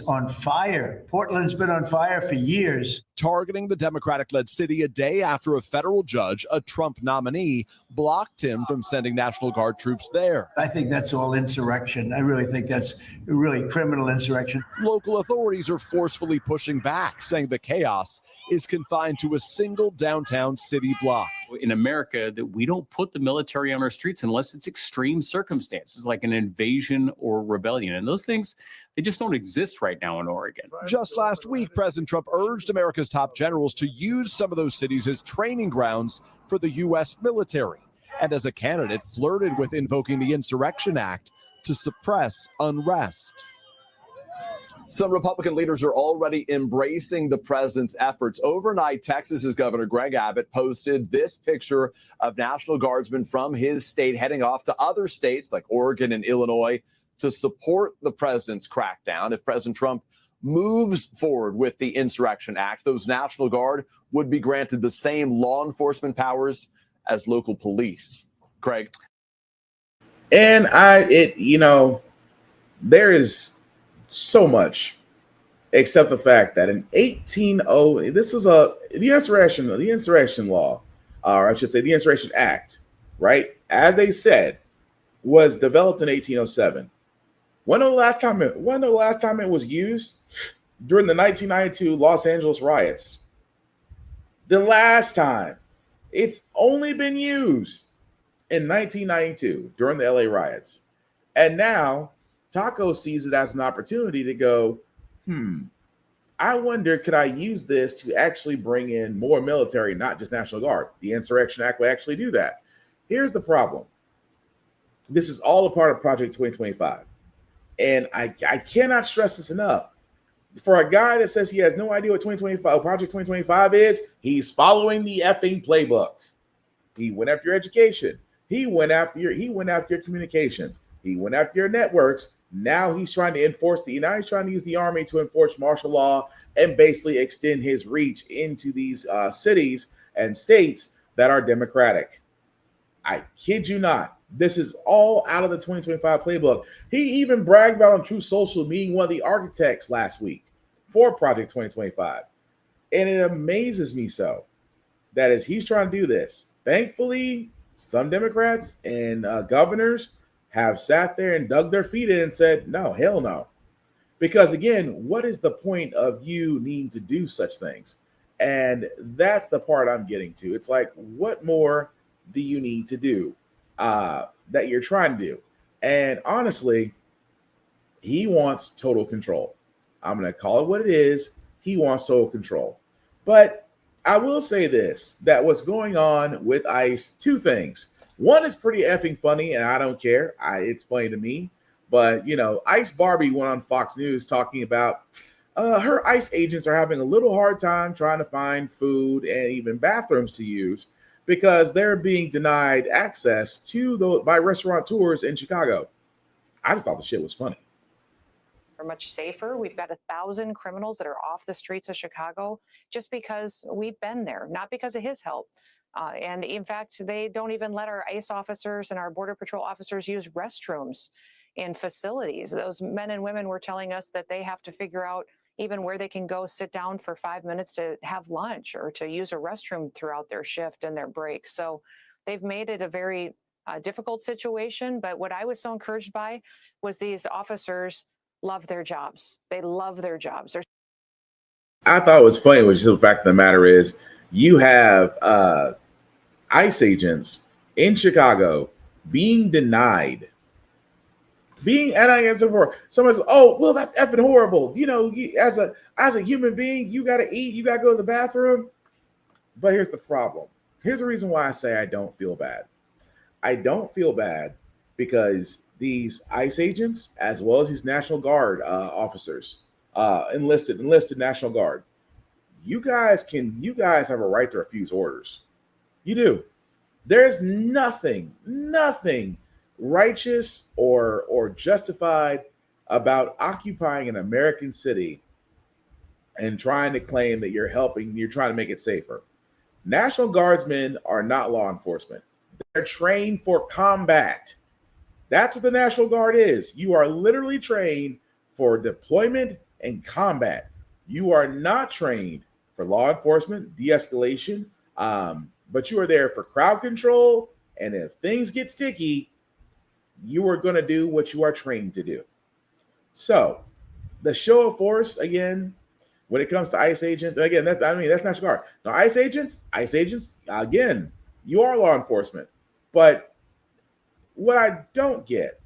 on fire. Portland's been on fire for years. Targeting the Democratic-led city a day after a federal judge, a Trump nominee, blocked him from sending National Guard troops there. I think that's all insurrection. I really think that's really criminal insurrection. Local authorities are forcefully pushing back, saying the chaos is confined to a single downtown city block. In America, that we don't put the military on our streets unless it's extreme circumstances like an invasion or rebellion. And those things, they just don't exist right now in Oregon. Just last week, President Trump urged America's top generals to use some of those cities as training grounds for the U.S. military. And as a candidate, flirted with invoking the Insurrection Act to suppress unrest. Some Republican leaders are already embracing the president's efforts. Overnight, Texas's Governor Greg Abbott posted this picture of National Guardsmen from his state heading off to other states like Oregon and Illinois to support the president's crackdown. If President Trump moves forward with the Insurrection Act, those National Guard would be granted the same law enforcement powers as local police. Craig. And there is so much, except the fact that in the Insurrection law, or I should say the Insurrection Act, right, as they said, was developed in 1807. When the last time it was used? During the 1992 Los Angeles riots. The last time. It's only been used in 1992 during the LA riots. And now Taco sees it as an opportunity to go, I wonder, could I use this to actually bring in more military, not just National Guard? The Insurrection Act will actually do that. Here's the problem. This is all a part of Project 2025. And I cannot stress this enough. For a guy that says he has no idea what Project 2025 is, he's following the effing playbook. He went after your education. He went after your communications. He went after your networks. Now he's trying to he's trying to use the army to enforce martial law and basically extend his reach into these cities and states that are democratic. I kid you not. This is all out of the 2025 playbook. He even bragged about on Truth Social being one of the architects last week for Project 2025. And it amazes me so that as he's trying to do this, thankfully, some Democrats and governors have sat there and dug their feet in and said, no, hell no. Because again, what is the point of you needing to do such things? And that's the part I'm getting to. It's like, what more do you need to do that you're trying to do? And honestly, he wants total control. I'm going to call it what it is. He wants total control. But I will say this, that what's going on with ICE, two things. One is pretty effing funny, and I don't care. It's funny to me. But, ICE Barbie went on Fox News talking about her ICE agents are having a little hard time trying to find food and even bathrooms to use because they're being denied access by restaurateurs in Chicago. I just thought the shit was funny. Are much safer. We've got 1,000 criminals that are off the streets of Chicago just because we've been there, not because of his help. And in fact, they don't even let our ICE officers and our Border Patrol officers use restrooms in facilities. Those men and women were telling us that they have to figure out even where they can go sit down for 5 minutes to have lunch or to use a restroom throughout their shift and their break. So they've made it a very difficult situation. But what I was so encouraged by was these officers love their jobs. They love their jobs. I thought it was funny, which is the fact of the matter is you have ICE agents in Chicago being denied. And I guess someone says, oh, well, that's effing horrible. As a human being, you got to eat, you got to go to the bathroom. But here's the problem. Here's the reason why I say I don't feel bad. I don't feel bad because these ICE agents, as well as these National Guard officers, enlisted National Guard, you guys have a right to refuse orders. You do. There's nothing righteous or justified about occupying an American city and trying to claim that you're trying to make it safer. National Guardsmen are not law enforcement. They're trained for combat. That's what the National Guard is. You are literally trained for deployment and combat. You are not trained for law enforcement, de-escalation, but you are there for crowd control. And if things get sticky, you are going to do what you are trained to do. So the show of force, again, when it comes to ICE agents, again, that's National Guard. Now, ICE agents, again, you are law enforcement. But what I don't get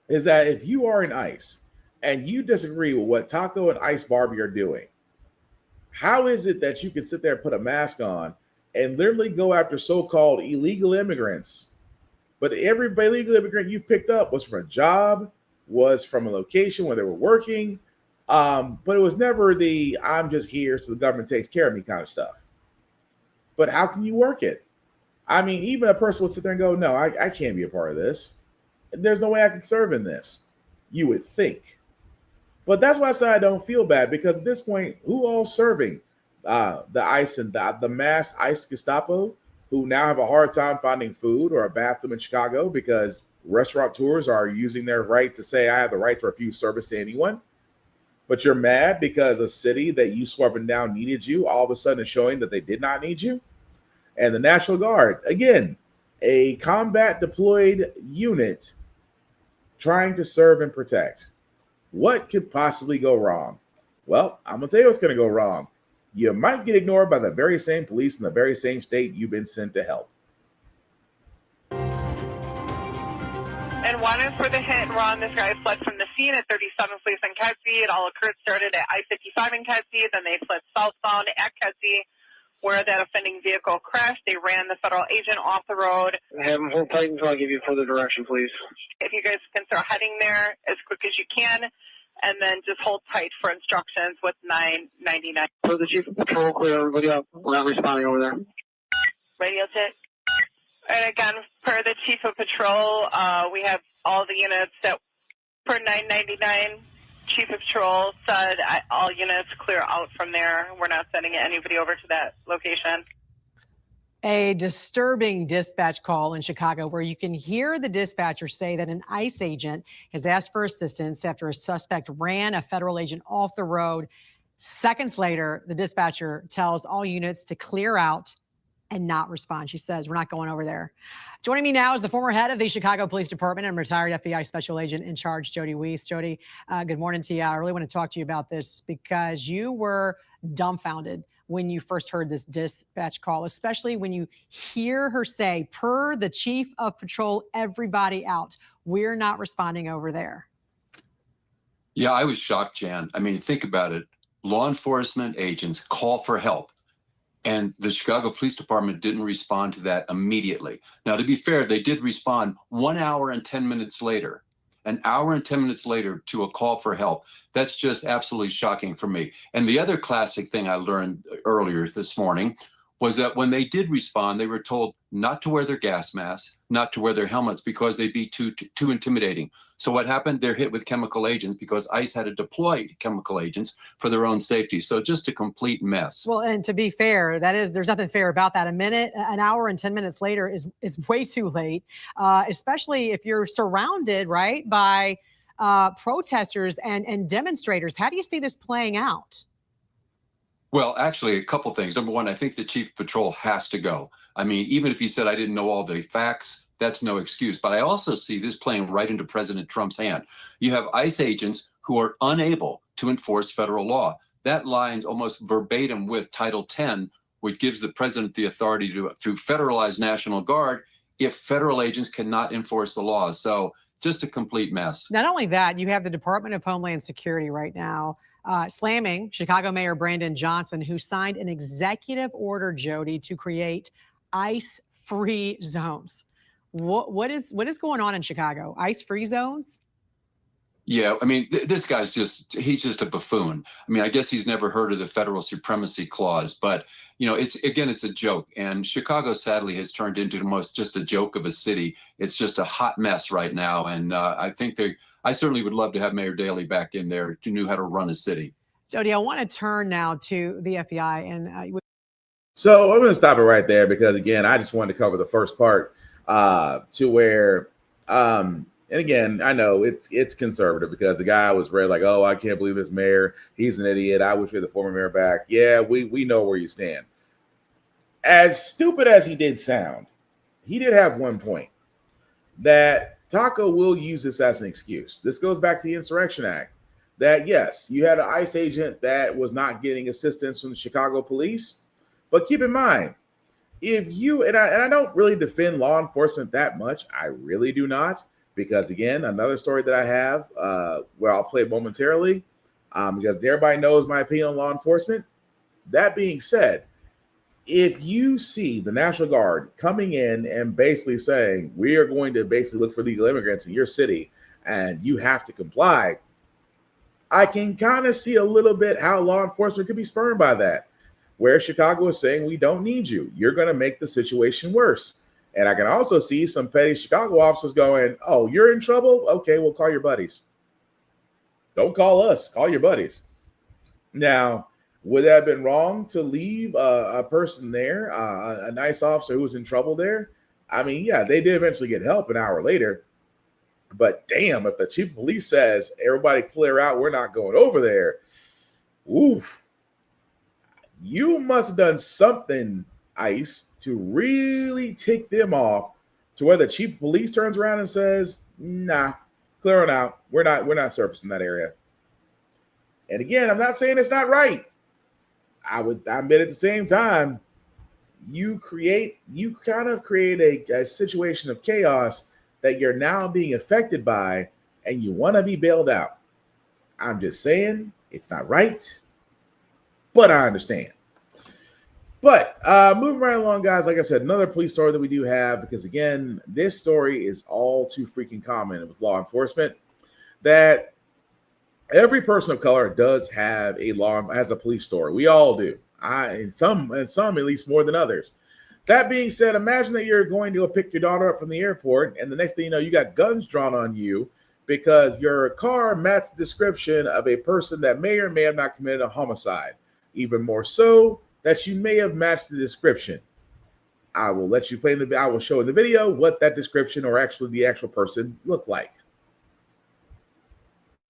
is that if you are in ICE and you disagree with what Taco and ICE Barbie are doing, how is it that you can sit there and put a mask on and literally go after so-called illegal immigrants? But every illegal immigrant you picked up was from a job, was from a location where they were working, but it was never I'm just here so the government takes care of me kind of stuff. But how can you work it? I mean, even a person would sit there and go, no, I can't be a part of this. There's no way I can serve in this. You would think. But that's why I say I don't feel bad, because at this point, who all serving the ICE and the mass ICE Gestapo, who now have a hard time finding food or a bathroom in Chicago because restaurateurs are using their right to say, I have the right to refuse service to anyone. But you're mad because a city that you swore up and down needed you all of a sudden is showing that they did not need you. And the National Guard, again, a combat deployed unit trying to serve and protect. What could possibly go wrong? Well, I'm going to tell you what's going to go wrong. You might get ignored by the very same police in the very same state you've been sent to help. And one is for the hit and run. This guy fled from the scene at 37th Place in Kedzie. It all occurred, started at I-55 in Kedzie. Then they fled southbound at Kedzie, where that offending vehicle crashed. They ran the federal agent off the road. Have them hold tight until I give you further direction, please. If you guys can start heading there as quick as you can, and then just hold tight for instructions with 999. So the chief of patrol, clear everybody up. We're not responding over there. Radio check. And again, per the chief of patrol, we have all the units that per 999. Chief of patrol said all units clear out from there. We're not sending anybody over to that location. A disturbing dispatch call in Chicago where you can hear the dispatcher say that an ICE agent has asked for assistance after a suspect ran a federal agent off the road. Seconds later, the dispatcher tells all units to clear out and not respond. She says, we're not going over there. Joining me now is the former head of the Chicago Police Department and retired FBI Special Agent in Charge, Jody Weiss. Jody, good morning to you. I really want to talk to you about this because you were dumbfounded when you first heard this dispatch call, especially when you hear her say, per the chief of patrol, everybody out. We're not responding over there. Yeah, I was shocked, Jan. I mean, think about it. Law enforcement agents call for help, and the Chicago Police Department didn't respond to that immediately. Now, to be fair, they did respond 1 hour and 10 minutes later. An hour and 10 minutes later to a call for help. That's just absolutely shocking for me. And the other classic thing I learned earlier this morning was that when they did respond, they were told not to wear their gas masks, not to wear their helmets because they'd be too intimidating. So what happened? They're hit with chemical agents because ICE had to deploy chemical agents for their own safety. So just a complete mess. Well, and to be fair, there's nothing fair about that. An hour and 10 minutes later is way too late, especially if you're surrounded, right, by protesters and demonstrators. How do you see this playing out? Well, actually, a couple things. Number one, I think the chief of patrol has to go. I mean, even if he said I didn't know all the facts, that's no excuse. But I also see this playing right into President Trump's hand. You have ICE agents who are unable to enforce federal law. That lines almost verbatim with Title 10, which gives the president the authority to federalize National Guard if federal agents cannot enforce the law. So just a complete mess. Not only that, you have the Department of Homeland Security right now slamming Chicago Mayor Brandon Johnson, who signed an executive order, Jody, to create ICE-free zones. What is going on in Chicago? ICE-free zones? Yeah, I mean, this guy's he's just a buffoon. I mean, I guess he's never heard of the Federal Supremacy Clause, but, you know, it's a joke. And Chicago, sadly, has turned into just a joke of a city. It's just a hot mess right now. And I certainly would love to have Mayor Daley back in there who knew how to run a city. Jody, I want to turn now to the FBI. And so I'm going to stop it right there because, again, I just wanted to cover the first part to where and again, I know it's conservative because the guy was read like, oh, I can't believe this mayor. He's an idiot. I wish we had the former mayor back. Yeah, we know where you stand. As stupid as he did sound, he did have one point that Taco will use this as an excuse. This goes back to the Insurrection Act that, yes, you had an ICE agent that was not getting assistance from the Chicago police. But keep in mind, if you, and I don't really defend law enforcement that much. I really do not. Because, again, another story that I have where I'll play momentarily because everybody knows my opinion on law enforcement. That being said, if you see the National Guard coming in and basically saying, we are going to basically look for legal immigrants in your city and you have to comply, I can kind of see a little bit how law enforcement could be spurned by that, where Chicago is saying, we don't need you. You're going to make the situation worse. And I can also see some petty Chicago officers going, oh, you're in trouble? Okay, well, call your buddies. Don't call us. Call your buddies. Now, would that have been wrong to leave a person there, a nice officer who was in trouble there? I mean, yeah, they did eventually get help an hour later. But damn, if the chief of police says, everybody clear out, we're not going over there. Oof. You must have done something, ICE, to really tick them off to where the chief of police turns around and says, nah, clear on out. We're not surfacing that area. And again, I'm not saying it's not right. I admit at the same time, you kind of create a situation of chaos that you're now being affected by and you want to be bailed out. I'm just saying it's not right, but I understand. But moving right along, guys, like I said, another police story that we do have, because again, this story is all too freaking common with law enforcement, that every person of color does have has a police story. We all do. And some at least more than others. That being said, imagine that you're going to go pick your daughter up from the airport, and the next thing you know, you got guns drawn on you because your car matched the description of a person that may or may have not committed a homicide. Even more so, that you may have matched the description. I will let you play I will show in the video what that description or actually the actual person looked like.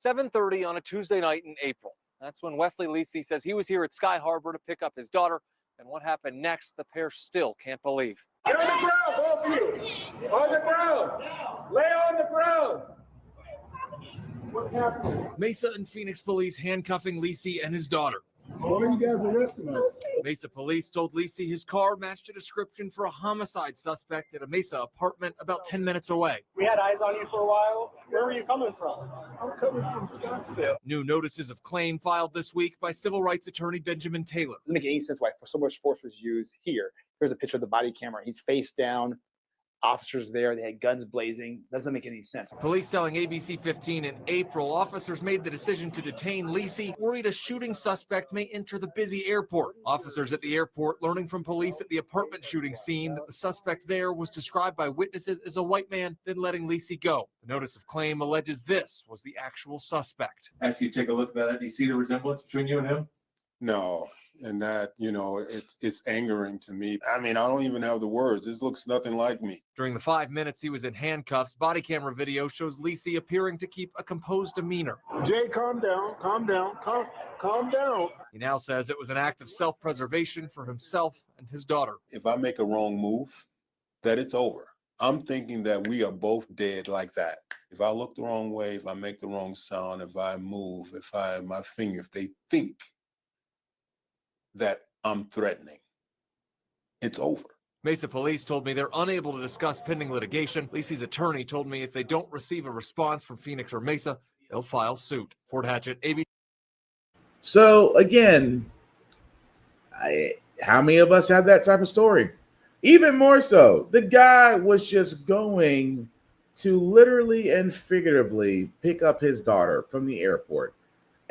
7:30 on a Tuesday night in April. That's when Wesley Lisi says he was here at Sky Harbor to pick up his daughter. And what happened next, the pair still can't believe. Get on the ground, both of you. On the ground. Lay on the ground. What's happening? Mesa and Phoenix police handcuffing Lisi and his daughter. Why are you guys arresting us? Mesa police told Lisi his car matched a description for a homicide suspect at a Mesa apartment about 10 minutes away. We had eyes on you for a while. Where were you coming from? I'm coming from Scottsdale. New notices of claim filed this week by civil rights attorney Benjamin Taylor. Doesn't make any sense why so much force was used here. Here's a picture of the body camera. He's face down. Officers there, they had guns blazing. Doesn't make any sense. Police telling ABC 15 in April, officers made the decision to detain Lisi, worried a shooting suspect may enter the busy airport. Officers at the airport learning from police at the apartment shooting scene that the suspect there was described by witnesses as a white man, then letting Lisi go. The notice of claim alleges this was the actual suspect. Ask you to take a look at that. Do you see the resemblance between you and him? No. And that, it's angering to me. I mean, I don't even have the words. This looks nothing like me. During the 5 minutes he was in handcuffs, body camera video shows Lisi appearing to keep a composed demeanor. Jay, calm down, calm down, calm down. He now says it was an act of self-preservation for himself and his daughter. If I make a wrong move, that it's over. I'm thinking that we are both dead like that. If I look the wrong way, if I make the wrong sound, if I move, if they think that I'm threatening, it's over. Mesa police told me they're unable to discuss pending litigation. Lisi's attorney told me if they don't receive a response from Phoenix or Mesa, they'll file suit. Fort Hatchett, ABC. So again, how many of us have that type of story? Even more so, the guy was just going to literally and figuratively pick up his daughter from the airport,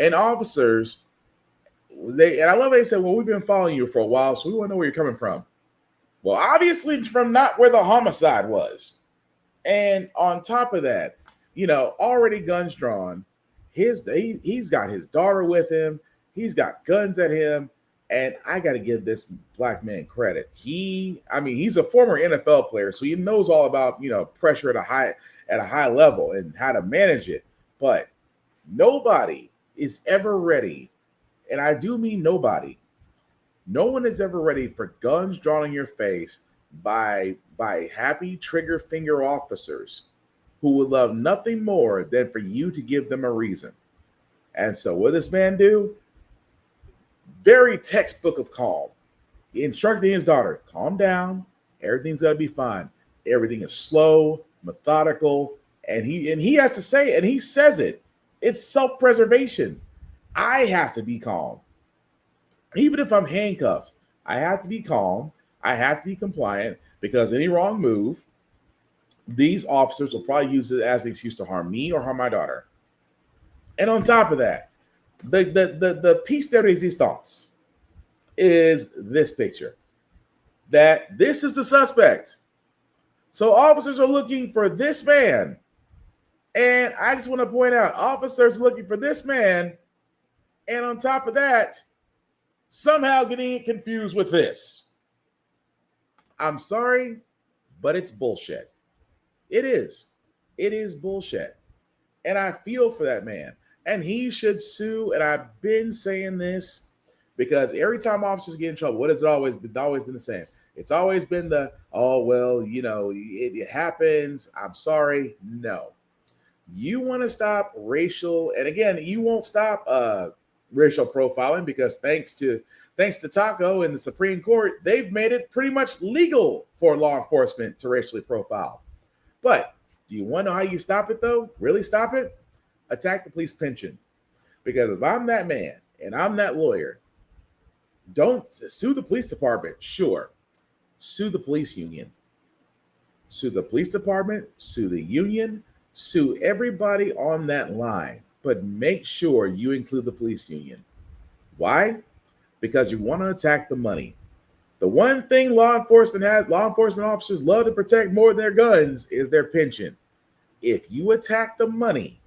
and officers. And I love how they said, well, we've been following you for a while, so we want to know where you're coming from. Well, obviously it's from not where the homicide was. And on top of that, already guns drawn. He's got his daughter with him. He's got guns at him. And I got to give this black man credit. He's a former NFL player, so he knows all about, pressure at a high level and how to manage it. But nobody is ever ready. And I do mean nobody. No one is ever ready for guns drawn in your face by happy trigger finger officers who would love nothing more than for you to give them a reason. And so what does this man do? Very textbook of calm. He instructed his daughter, calm down. Everything's going to be fine. Everything is slow, methodical. And he has to say it, and he says it. It's self-preservation. I have to be calm. Even if I'm handcuffed, I have to be calm. I have to be compliant, because any wrong move, these officers will probably use it as an excuse to harm me or harm my daughter. And on top of that, the piece de resistance is this picture. That this is the suspect. So officers are looking for this man. And I just want to point out, officers looking for this man. And on top of that, somehow getting confused with this. I'm sorry, but it's bullshit. It is. It is bullshit. And I feel for that man. And he should sue. And I've been saying this because every time officers get in trouble, what has it always been the same? It's always been it happens. I'm sorry. No. You want to stop racial, and again, you won't stop racial profiling, because thanks to Taco and the Supreme Court, they've made it pretty much legal for law enforcement to racially profile. But Do you want to know how you stop it, though? Really stop it? Attack the police pension. Because if I'm that man and I'm that lawyer, don't sue the police department. Sure. Sue the police union. Sue the police department, sue the union, sue everybody on that line. But make sure you include the police union. Why? Because you want to attack the money. The one thing law enforcement officers love to protect more than their guns is their pension. If you attack the money,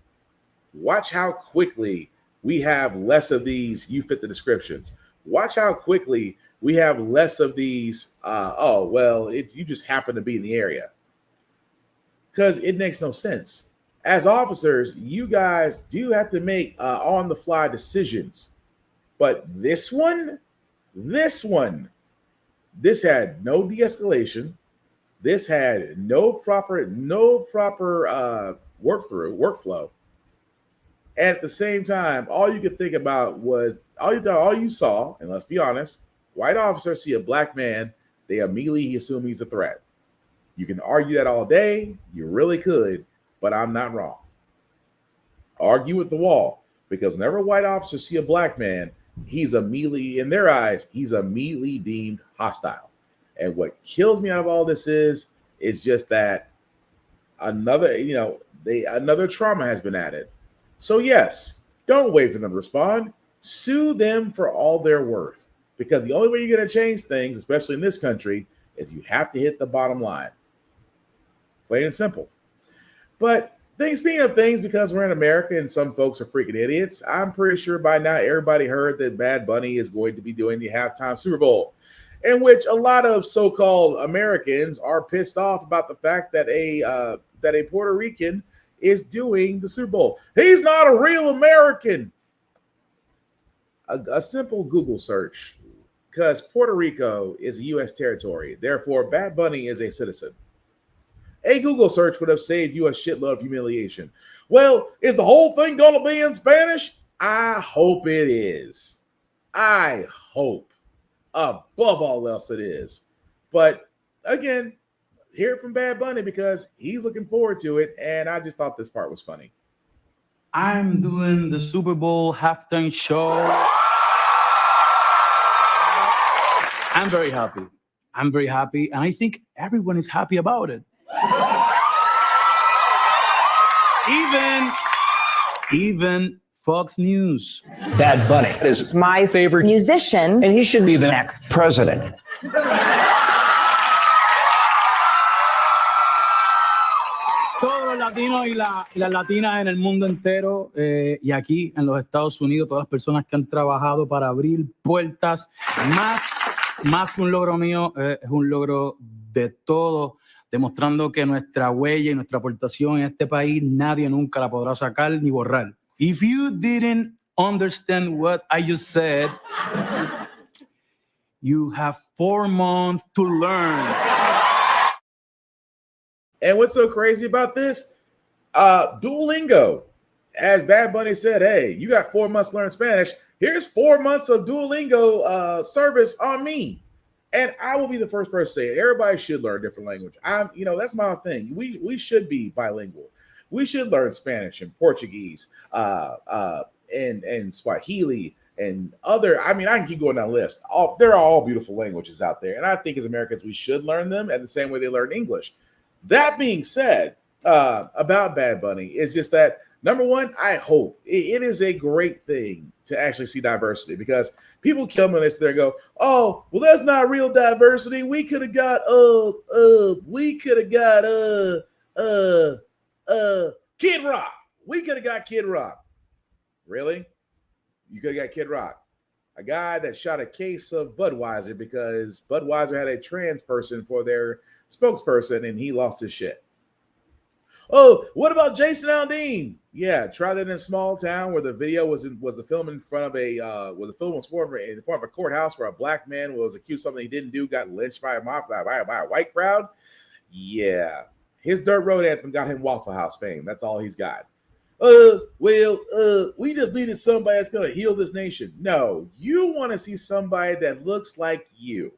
watch how quickly we have less of these, you fit the descriptions. Watch how quickly we have less of these, you just happen to be in the area. Because it makes no sense. As officers, you guys do have to make on-the-fly decisions. But this had no de-escalation. This had no proper workflow. And at the same time, all you could think about was all you saw, and let's be honest, white officers see a black man, they immediately assume he's a threat. You can argue that all day, you really could, but I'm not wrong. Argue with the wall, because whenever white officers see a black man, he's immediately, in their eyes, he's immediately deemed hostile. And what kills me out of all this is just that another trauma has been added. So yes, don't wait for them to respond. Sue them for all they're worth. Because the only way you're going to change things, especially in this country, is you have to hit the bottom line. Plain and simple. But speaking of things, because we're in America and some folks are freaking idiots, I'm pretty sure by now everybody heard that Bad Bunny is going to be doing the halftime Super Bowl, in which a lot of so-called Americans are pissed off about the fact that a Puerto Rican is doing the Super Bowl. He's not a real American. A simple Google search, because Puerto Rico is a U.S. territory. Therefore, Bad Bunny is a citizen. A Google search would have saved you a shitload of humiliation. Well, is the whole thing going to be in Spanish? I hope it is. I hope. Above all else it is. But again, hear it from Bad Bunny because he's looking forward to it. And I just thought this part was funny. I'm doing the Super Bowl halftime show. I'm very happy. And I think everyone is happy about it. Even Fox News. Bad Bunny is my favorite musician, and he should be the next president. Todos los latinos y las latinas en el mundo entero y aquí en los Estados Unidos, todas las personas que han trabajado para abrir puertas, más que un logro mío, es un logro de todos, demostrando que nuestra huella y nuestra aportación en este país nadie nunca la podrá sacar ni borrar. If you didn't understand what I just said, you have 4 months to learn. And what's so crazy about this? Duolingo. As Bad Bunny said, hey, you got 4 months to learn Spanish. Here's 4 months of Duolingo service on me. And I will be the first person to say it. Everybody should learn a different language. That's my thing. We should be bilingual. We should learn Spanish and Portuguese, and Swahili and other. I can keep going down the list. They're all beautiful languages out there. And I think as Americans, we should learn them at the same way they learn English. That being said, about Bad Bunny, is just that, number one, I hope it is a great thing to actually see diversity, because people kill me when they sit there and go, oh, well, that's not real diversity. We could have got Kid Rock. We could have got Kid Rock. Really? You could have got Kid Rock. A guy that shot a case of Budweiser because Budweiser had a trans person for their spokesperson and he lost his shit. Oh, what about Jason Aldean? Yeah, try that in a small town where the video was the film in front of in front of a courthouse where a black man was accused of something he didn't do, got lynched by a white crowd. Yeah, his Dirt Road anthem got him Waffle House fame. That's all he's got. We just needed somebody that's gonna heal this nation. No, you want to see somebody that looks like you,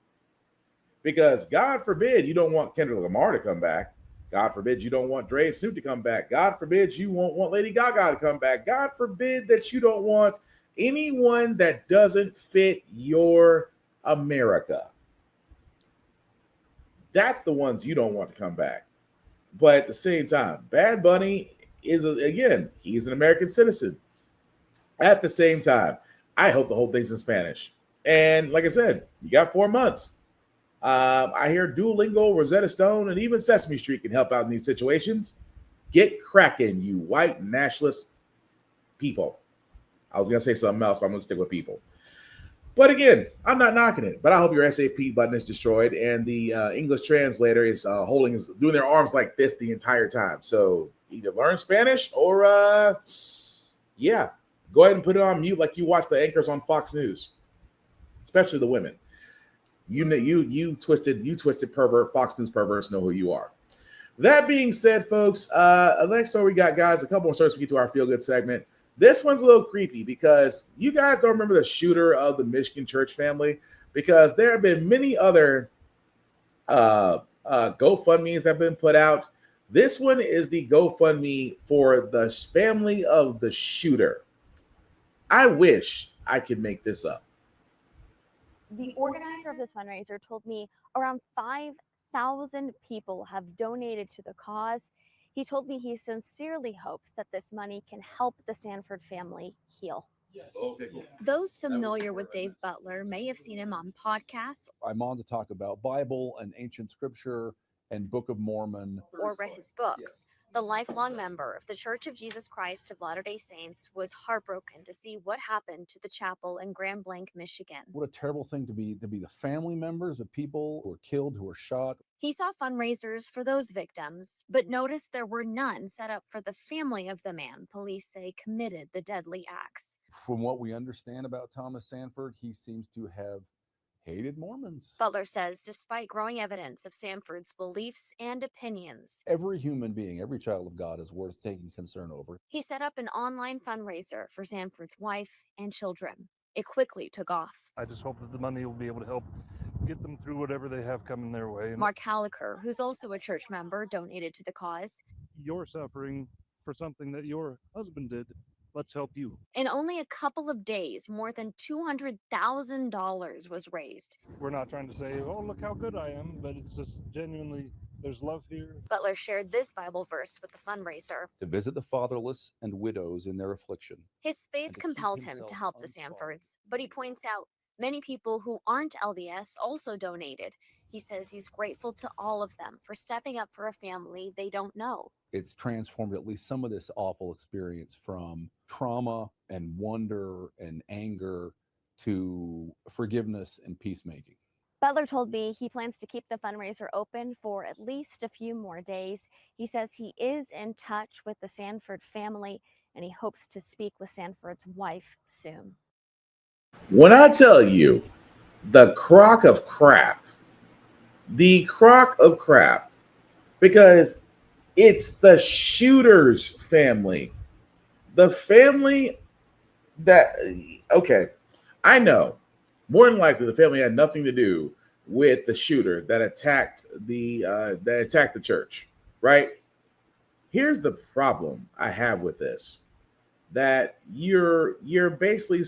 because God forbid you don't want Kendrick Lamar to come back. God forbid you don't want Dre and Snoop to come back. God forbid you won't want Lady Gaga to come back. God forbid that you don't want anyone that doesn't fit your America. That's the ones you don't want to come back. But at the same time, Bad Bunny is, again, he's an American citizen. At the same time, I hope the whole thing's in Spanish. And like I said, you got 4 months. I hear Duolingo, Rosetta Stone, and even Sesame Street can help out in these situations. Get cracking, you white nationalist people. I was going to say something else, but I'm going to stick with people. But again, I'm not knocking it, but I hope your SAP button is destroyed and the English translator is doing their arms like this the entire time. So either learn Spanish or, go ahead and put it on mute like you watch the anchors on Fox News, especially the women. You twisted pervert, Fox News perverts know who you are. That being said, folks, next story we got, guys, a couple more stories to get to our feel good segment. This one's a little creepy because you guys don't remember the shooter of the Michigan church family, because there have been many other GoFundMes that have been put out. This one is the GoFundMe for the family of the shooter. I wish I could make this up. The organizer of this fundraiser told me around 5,000 people have donated to the cause. He told me he sincerely hopes that this money can help the Sanford family heal. Yes. Okay, cool. Those familiar with Dave Butler may have seen him on podcasts I'm on to talk about Bible and ancient scripture and Book of Mormon. or read his books. The lifelong member of the Church of Jesus Christ of Latter-day Saints was heartbroken to see what happened to the chapel in Grand Blanc, Michigan. What a terrible thing to be the family members of people who were killed, who were shot. He saw fundraisers for those victims, but noticed there were none set up for the family of the man police say committed the deadly acts. From what we understand about Thomas Sanford, he seems to have hated Mormons. Butler says despite growing evidence of Sanford's beliefs and opinions, Every human being, every child of God is worth taking concern over. he set up an online fundraiser for Sanford's wife and children. It quickly took off. I just hope that the money will be able to help get them through whatever they have coming their way. And Mark Hallaker, who's also a church member, donated to the cause. you're suffering for something that your husband did. Let's help you. In only a couple of days, more than $200,000 was raised. We're not trying to say, oh, look how good I am, but it's just genuinely, there's love here. Butler shared this Bible verse with the fundraiser. To visit the fatherless and widows in their affliction. His faith compelled him to help the Sanfords, but he points out many people who aren't LDS also donated. He says he's grateful to all of them for stepping up for a family they don't know. It's transformed at least some of this awful experience from trauma and wonder and anger to forgiveness and peacemaking. Butler told me he plans to keep the fundraiser open for at least a few more days. He says he is in touch with the Sanford family and he hopes to speak with Sanford's wife soon. When I tell you the crock of crap, because it's the shooter's family, the family that, okay, I know more than likely the family had nothing to do with the shooter that attacked the church, right? Here's the problem I have with this, that you're basically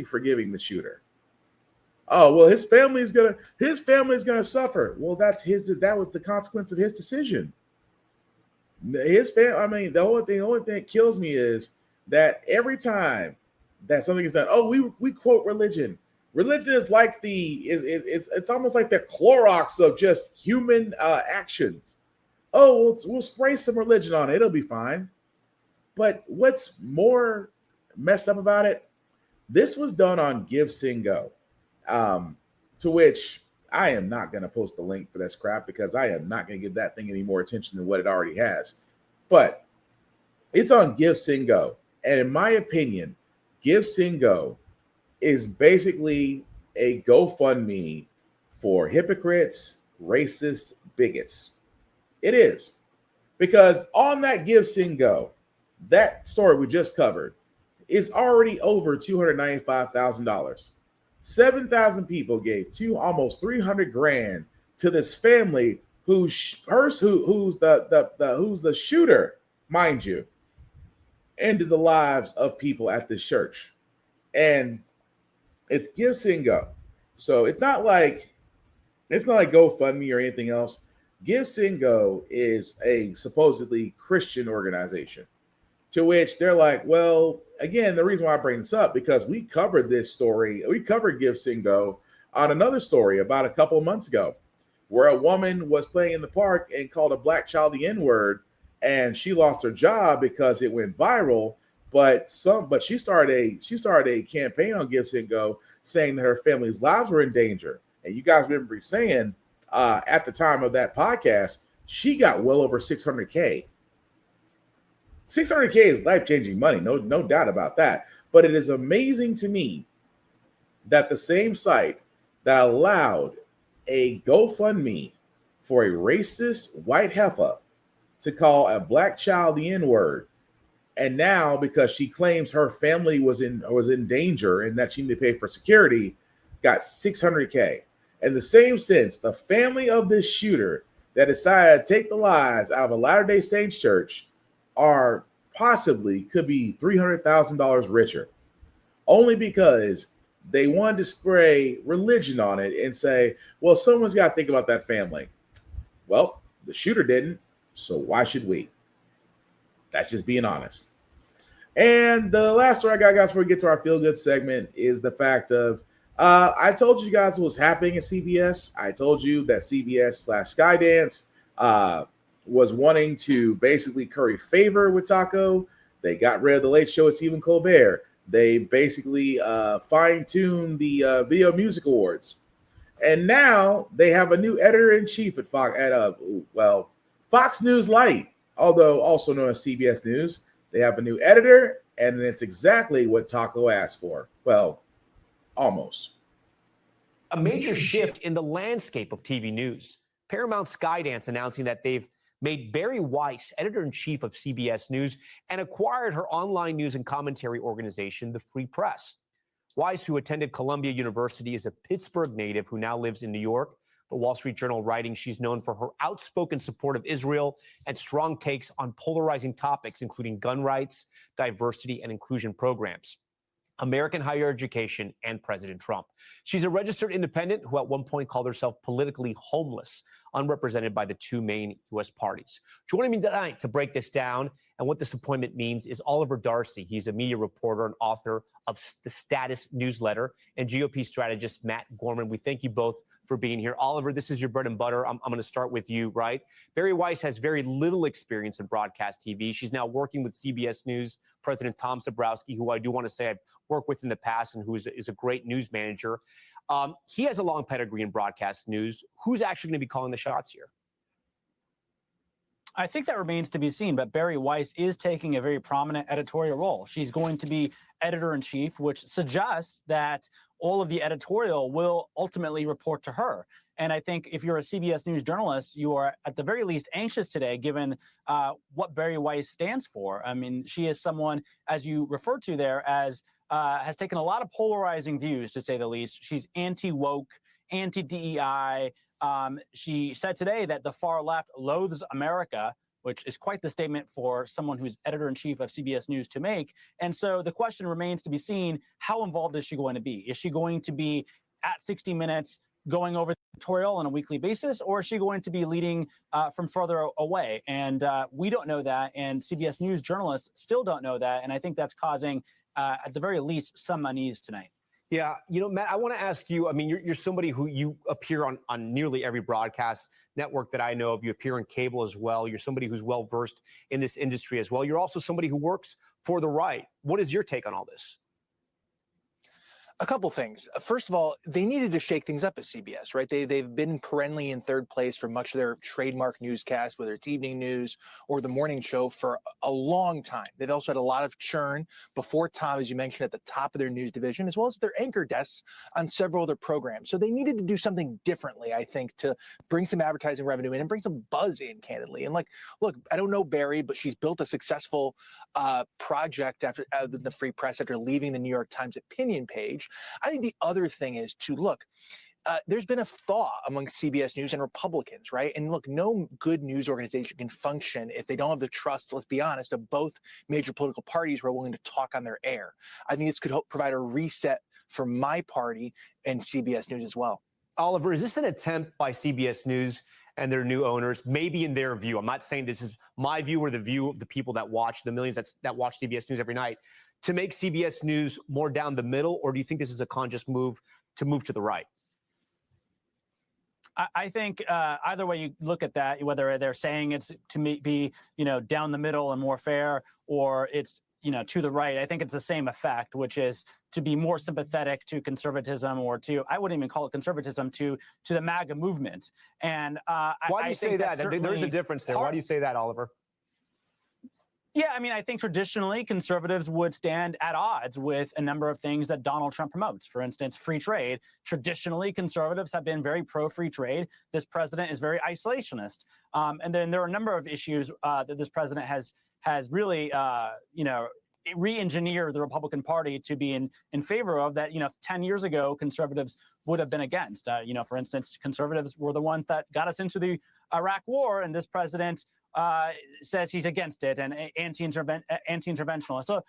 forgiving the shooter. Oh, well, his family is gonna suffer. Well, that was the consequence of his decision. His family, the only thing that kills me is that every time that something is done, oh, we quote religion. Religion is like it's almost like the Clorox of just human actions. Oh, we'll spray some religion on it, it'll be fine. But what's more messed up about it, this was done on Give, Sing, Go. To which I am not going to post a link for this crap because I am not going to give that thing any more attention than what it already has. But it's on Give, Sing, Go. And in my opinion, Give, Sing, Go is basically a GoFundMe for hypocrites, racist, bigots. It is. Because on that Give, Sing, Go, that story we just covered is already over $295,000. 7,000 people gave almost $300,000 to this family who's the shooter, mind you, ended the lives of people at this church. And it's Give Send Go. So it's not like GoFundMe or anything else. Give Send Go is a supposedly Christian organization, to which they're like, well, again, the reason why I bring this up, because we covered this story. We covered Give Send Go on another story about a couple of months ago, where a woman was playing in the park and called a black child the N-word, and she lost her job because it went viral. But she started a campaign on Give Send Go saying that her family's lives were in danger. And you guys remember me saying at the time of that podcast, she got well over 600K. 600K is life-changing money, no doubt about that. But it is amazing to me that the same site that allowed a GoFundMe for a racist white heifer to call a black child the N-word, and now because she claims her family was in danger and that she needed to pay for security, got 600K. In the same sense, the family of this shooter that decided to take the lives out of a Latter-day Saints church are could be $300,000 richer, only because they wanted to spray religion on it and say, well, someone's got to think about that family. Well, the shooter didn't, so why should we? That's just being honest. And the last story I got, guys, before we get to our feel-good segment, is the fact of I told you guys what was happening at CBS. I told you that CBS/Skydance was wanting to basically curry favor with Taco. They got rid of the Late Show with Stephen Colbert. They basically fine-tuned the Video Music Awards. And now they have a new editor-in-chief at Fox News Light, although also known as CBS News. They have a new editor, and it's exactly what Taco asked for. Well, almost. A major shift in the landscape of TV news. Paramount Skydance announcing that they've made Barry Weiss editor-in-chief of CBS News and acquired her online news and commentary organization, The Free Press. Weiss, who attended Columbia University, is a Pittsburgh native who now lives in New York. The Wall Street Journal writing she's known for her outspoken support of Israel and strong takes on polarizing topics, including gun rights, diversity, and inclusion programs, American higher education, and President Trump. She's a registered independent who at one point called herself politically homeless, unrepresented by the two main U.S. parties. Joining me tonight to break this down and what this appointment means is Oliver Darcy. He's a media reporter and author of the Status newsletter, and GOP strategist Matt Gorman. We thank you both for being here. Oliver, this is your bread and butter. I'm going to start with you, right? Barry Weiss has very little experience in broadcast TV. She's now working with CBS News President Tom Sabrowski, who I do want to say I've worked with in the past and who is a great news manager. He has a long pedigree in broadcast news. Who's actually going to be calling the shots here? I think that remains to be seen, but Barry Weiss is taking a very prominent editorial role. She's going to be editor-in-chief, which suggests that all of the editorial will ultimately report to her. And I think if you're a CBS News journalist, you are at the very least anxious today, given what Barry Weiss stands for. I mean, she is someone, as you referred to there, as has taken a lot of polarizing views, to say the least. She's anti-woke, anti-DEI. She said today that the far left loathes America, which is quite the statement for someone who's editor-in-chief of CBS News to make. And so the question remains to be seen, how involved is she going to be? Is she going to be at 60 Minutes going over the editorial on a weekly basis, or is she going to be leading from further away? And we don't know that, and CBS News journalists still don't know that, and I think that's causing, at the very least, some unease tonight. Yeah, you know, Matt, I want to ask you, I mean, you're somebody who you appear on nearly every broadcast network that I know of. You appear on cable as well. You're somebody who's well-versed in this industry as well. You're also somebody who works for the right. What is your take on all this? A couple things. First of all, they needed to shake things up at CBS, right? They've been perennially in third place for much of their trademark newscast, whether it's evening news or the morning show, for a long time. They've also had a lot of churn before Tom, as you mentioned, at the top of their news division, as well as their anchor desks on several other programs. So they needed to do something differently, I think, to bring some advertising revenue in and bring some buzz in, candidly. And look, I don't know Barry, but she's built a successful project after the Free Press after leaving the New York Times opinion page. I think the other thing is to look, there's been a thaw among CBS News and Republicans, right? And look, no good news organization can function if they don't have the trust, let's be honest, of both major political parties who are willing to talk on their air. I think this could help provide a reset for my party and CBS News as well. Oliver, is this an attempt by CBS News and their new owners, maybe in their view? I'm not saying this is my view or the view of the people that watch, the millions that watch CBS News every night, to make CBS News more down the middle, or do you think this is a conscious move to the right? I think either way you look at that, whether they're saying it's to be, down the middle and more fair, or it's, to the right, I think it's the same effect, which is to be more sympathetic to conservatism, or to, I wouldn't even call it conservatism, to the MAGA movement. And why do you say that? There is a difference there. Why do you say that, Oliver? Yeah, I mean, I think traditionally conservatives would stand at odds with a number of things that Donald Trump promotes. For instance, free trade. Traditionally, conservatives have been very pro-free trade. This president is very isolationist. And then there are a number of issues that this president has really, re-engineered the Republican Party to be in favor of that, 10 years ago, conservatives would have been against. For instance, conservatives were the ones that got us into the Iraq War, and this president says he's against it and anti-interventionalist. So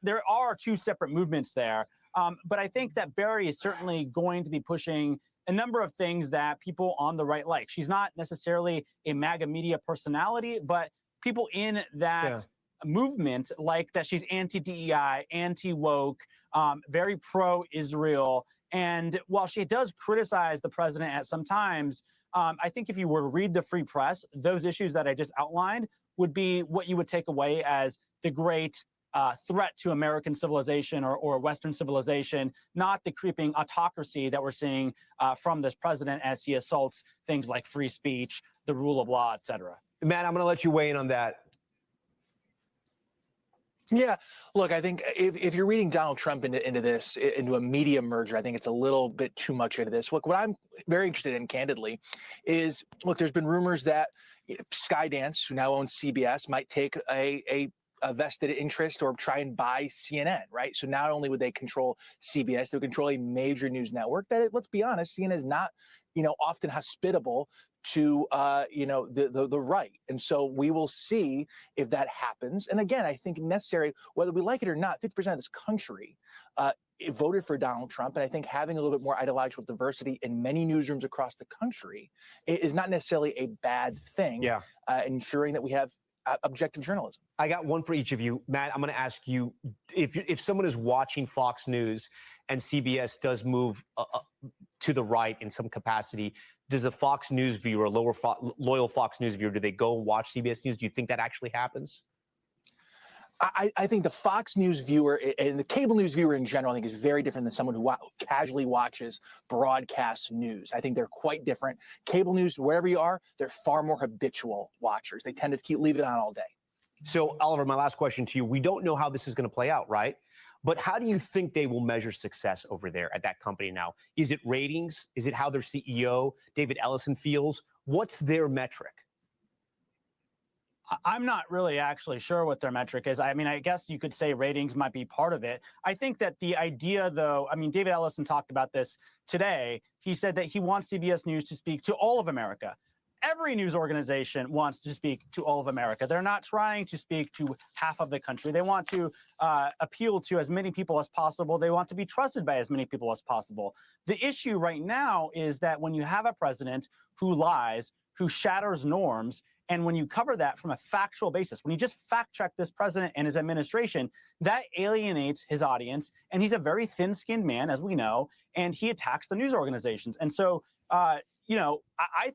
there are two separate movements there. But I think that Barry is certainly going to be pushing a number of things that people on the right like. She's not necessarily a MAGA media personality, but people in that movement like that she's anti-DEI, anti-woke, very pro-Israel. And while she does criticize the president at some times, I think if you were to read the Free Press, those issues that I just outlined would be what you would take away as the great threat to American civilization or Western civilization, not the creeping autocracy that we're seeing from this president as he assaults things like free speech, the rule of law, et cetera. Matt, I'm going to let you weigh in on that. Yeah, look, I think if you're reading Donald Trump into a media merger, I think it's a little bit too much into this. Look, what I'm very interested in, candidly, is, look, there's been rumors that Skydance, who now owns CBS, might take a vested interest or try and buy CNN, right? So not only would they control CBS, they would control a major news network that, let's be honest, CNN is not, often hospitable to the right. And so we will see if that happens. And again, I think necessary, whether we like it or not, 50% of this country voted for Donald Trump. And I think having a little bit more ideological diversity in many newsrooms across the country is not necessarily a bad thing. Yeah. Ensuring that we have objective journalism. I got one for each of you. Matt, I'm going to ask you, if someone is watching Fox News and CBS does move to the right in some capacity, does a Fox News viewer, a loyal Fox News viewer, do they go and watch CBS News? Do you think that actually happens? I think the Fox News viewer and the cable news viewer in general, I think, is very different than someone who casually watches broadcast news. I think they're quite different. Cable news, wherever you are, they're far more habitual watchers. They tend to leave it on all day. So, Oliver, my last question to you. We don't know how this is going to play out, right? But how do you think they will measure success over there at that company now? Is it ratings? Is it how their CEO, David Ellison, feels? What's their metric? I'm not really actually sure what their metric is. I mean, I guess you could say ratings might be part of it. I think that the idea, though, I mean, David Ellison talked about this today. He said that he wants CBS News to speak to all of America. Every news organization wants to speak to all of America. They're not trying to speak to half of the country. They want to appeal to as many people as possible. They want to be trusted by as many people as possible. The issue right now is that when you have a president who lies, who shatters norms, and when you cover that from a factual basis, when you just fact check this president and his administration, that alienates his audience. And he's a very thin-skinned man, as we know, and he attacks the news organizations. And so, I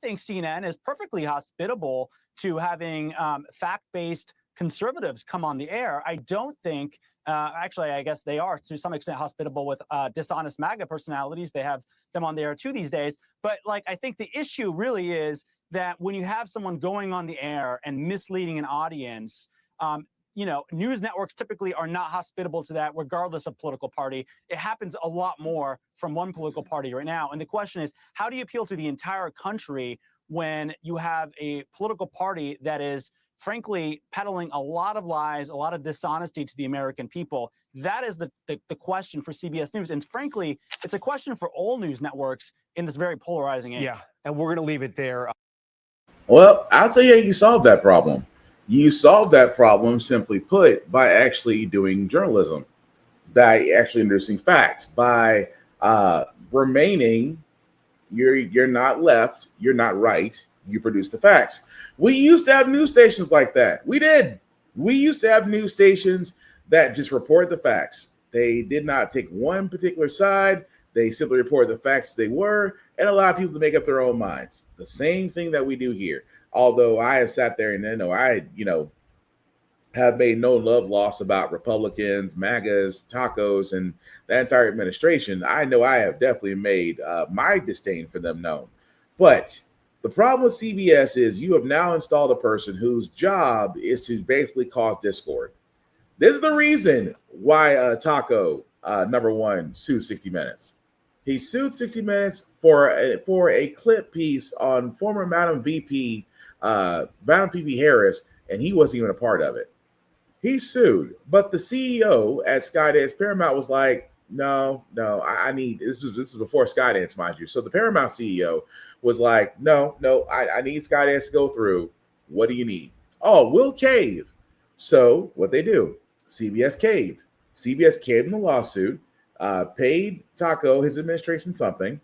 think CNN is perfectly hospitable to having fact-based conservatives come on the air. I don't think, actually, I guess they are to some extent hospitable with dishonest MAGA personalities. They have them on the air too these days. But I think the issue really is that when you have someone going on the air and misleading an audience, news networks typically are not hospitable to that, regardless of political party. It happens a lot more from one political party right now. And the question is, how do you appeal to the entire country when you have a political party that is frankly, peddling a lot of lies, a lot of dishonesty to the American people. That is the question for CBS News. And frankly, it's a question for all news networks in this very polarizing age. Yeah, and we're going to leave it there. Well, I'll tell you how you solve that problem. You solve that problem, simply put, by actually doing journalism, by actually introducing facts, by remaining, you're not left, you're not right, you produce the facts. We used to have news stations like that. We did. We used to have news stations that just report the facts. They did not take one particular side. They simply reported the facts as they were and allow people to make up their own minds. The same thing that we do here. Although I have sat there and I have made no love loss about Republicans, MAGAs, tacos, and the entire administration. I know I have definitely made my disdain for them known. But the problem with CBS is you have now installed a person whose job is to basically cause discord. This is the reason why Taco, number one, sued 60 Minutes. He sued 60 Minutes for a clip piece on former Madam VP Harris, and he wasn't even a part of it. He sued, but the CEO at Skydance Paramount was like, no, I need, this was before Skydance, mind you. So the Paramount CEO was like, no, I need Skydance to go through. What do you need? Oh, we'll cave. So what they do, CBS caved. CBS caved in the lawsuit, paid Taco, his administration, something.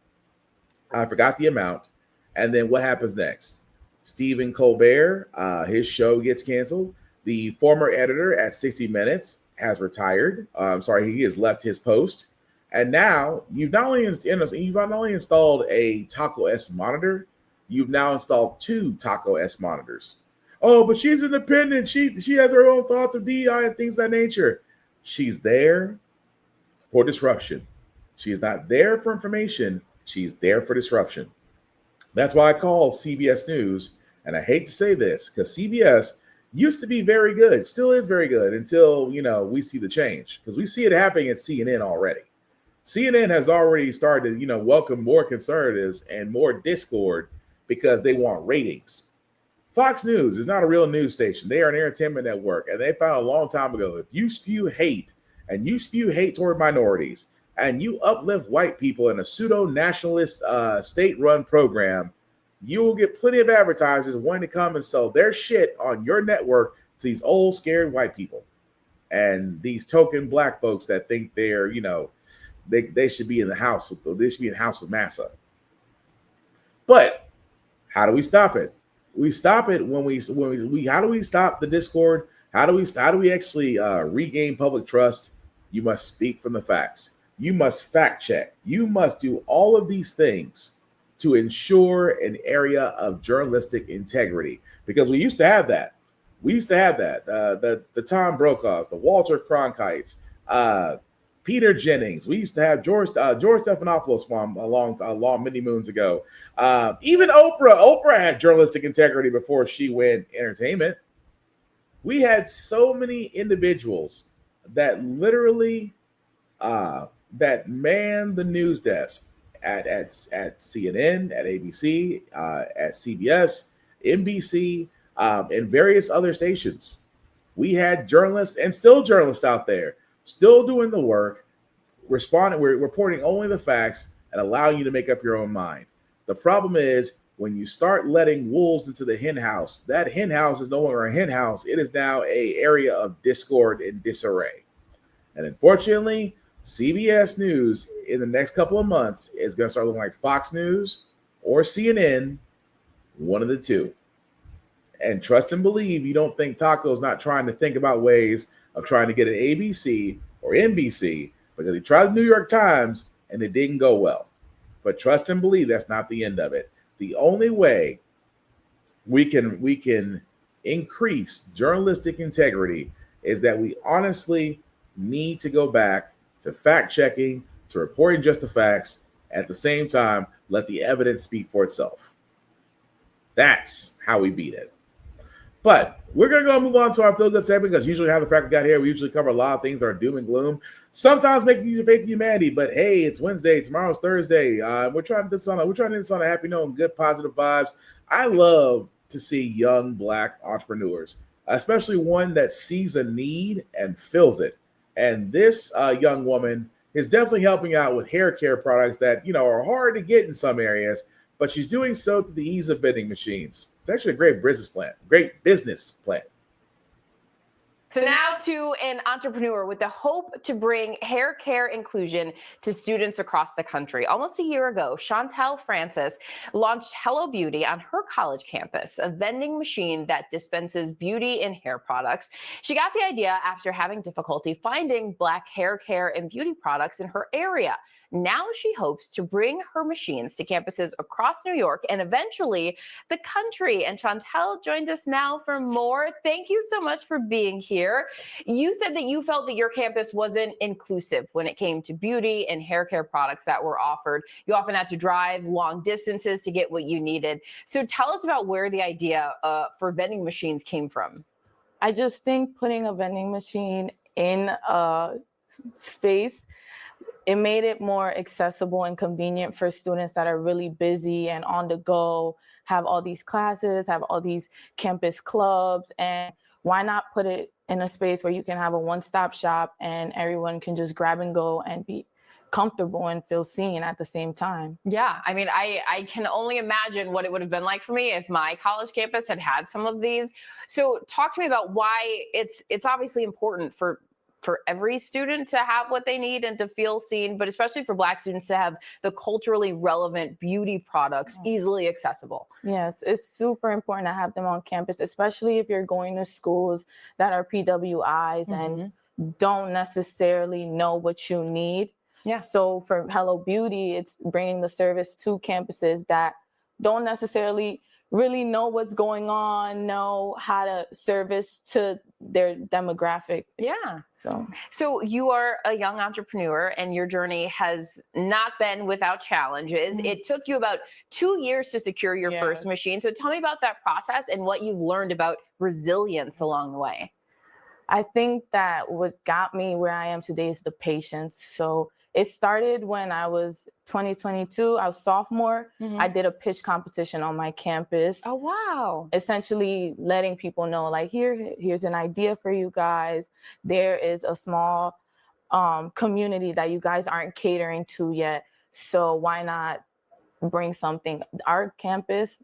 I forgot the amount. And then what happens next? Stephen Colbert, his show gets canceled. The former editor at 60 Minutes has retired. He has left his post. And now you've not only installed a Taco S monitor, you've now installed 2 Taco S monitors. Oh, but she's independent. She has her own thoughts of DEI and things of that nature. She's there for disruption. She is not there for information. She's there for disruption. That's why I call CBS News, and I hate to say this, because CBS used to be very good, still is very good until, we see the change, because we see it happening at CNN already. CNN has already started to, welcome more conservatives and more discord because they want ratings. Fox News is not a real news station. They are an entertainment network, and they found a long time ago, if you spew hate and you spew hate toward minorities and you uplift white people in a pseudo-nationalist state-run program, you will get plenty of advertisers wanting to come and sell their shit on your network to these old, scared white people and these token black folks that think they're, they should be in the house. They should be in the house with massa. But how do we stop it? We stop it when we how do we stop the discord? How do we actually regain public trust? You must speak from the facts. You must fact check. You must do all of these things to ensure an area of journalistic integrity, because we used to have that. The Tom Brokaws, the Walter Cronkites, Peter Jennings. We used to have George Stephanopoulos along many moons ago. Even Oprah had journalistic integrity before she went entertainment. We had so many individuals that literally that manned the news desk at CNN, at ABC, at CBS, NBC, and various other stations. We had journalists and still journalists out there, still doing the work, we're reporting only the facts and allowing you to make up your own mind. The problem is when you start letting wolves into the hen house, that hen house is no longer a hen house. It is now an area of discord and disarray. And unfortunately, CBS News in the next couple of months is going to start looking like Fox News or CNN, one of the two. And trust and believe, you don't think Taco's not trying to think about ways of trying to get an ABC or NBC, because he tried the New York Times and it didn't go well. But trust and believe, that's not the end of it. The only way we can increase journalistic integrity is that we honestly need to go back to fact checking, to reporting just the facts, at the same time, let the evidence speak for itself. That's how we beat it. But we're going to go move on to our Feel Good segment, because usually how the Frack we got here, we usually cover a lot of things that are doom and gloom. Sometimes making use of faith in humanity, but hey, it's Wednesday, tomorrow's Thursday. We're trying this on a happy note and good positive vibes. I love to see young Black entrepreneurs, especially one that sees a need and fills it. And this young woman is definitely helping out with hair care products that, are hard to get in some areas, but she's doing so through the ease of vending machines. It's actually a great business plan. So now to an entrepreneur with the hope to bring hair care inclusion to students across the country. Almost a year ago, Chantel Francis launched Hello Beauty on her college campus, a vending machine that dispenses beauty and hair products. She got the idea after having difficulty finding Black hair care and beauty products in her area. Now she hopes to bring her machines to campuses across New York and eventually the country. And Chantel joins us now for more. Thank you so much for being here. You said that you felt that your campus wasn't inclusive when it came to beauty and hair care products that were offered. You often had to drive long distances to get what you needed. So tell us about where the idea for vending machines came from. I just think putting a vending machine in a space, it made it more accessible and convenient for students that are really busy and on the go, have all these classes, have all these campus clubs, and why not put it in a space where you can have a one-stop shop and everyone can just grab and go and be comfortable and feel seen at the same time. Yeah, I mean, I can only imagine what it would have been like for me if my college campus had some of these. So talk to me about why it's obviously important for every student to have what they need and to feel seen, but especially for Black students to have the culturally relevant beauty products easily accessible. Yes, it's super important to have them on campus, especially if you're going to schools that are PWIs and don't necessarily know what you need. Yeah. So for Hello Beauty, it's bringing the service to campuses that don't necessarily really know what's going on, know how to service to their demographic. Yeah. So you are a young entrepreneur and your journey has not been without challenges. It took you about 2 years to secure your first machine. So tell me about that process and what you've learned about resilience along the way. I think that what got me where I am today is the patience. So it started when I was 2022. I was sophomore. I did a pitch competition on my campus. Oh, wow. Essentially letting people know, like, here's an idea for you guys. There is a small community that you guys aren't catering to yet. So why not bring something? Our campus's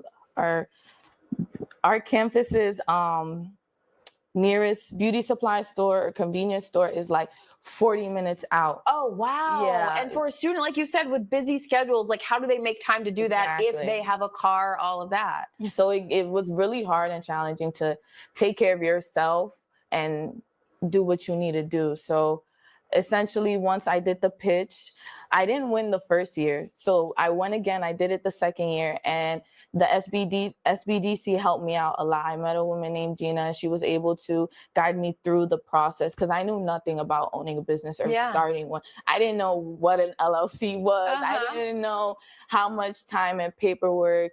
nearest beauty supply store or convenience store is like 40 minutes out. Oh, wow. Yeah. And for a student, like you said, with busy schedules, like how do they make time to do that if they have a car, all of that? So it was really hard and challenging to take care of yourself and do what you need to do. So essentially, once I did the pitch, I didn't win the first year. So I won again. I did it the second year. And the SBDC helped me out a lot. I met a woman named Gina. She was able to guide me through the process because I knew nothing about owning a business or starting one. I didn't know what an LLC was. I didn't know how much time and paperwork,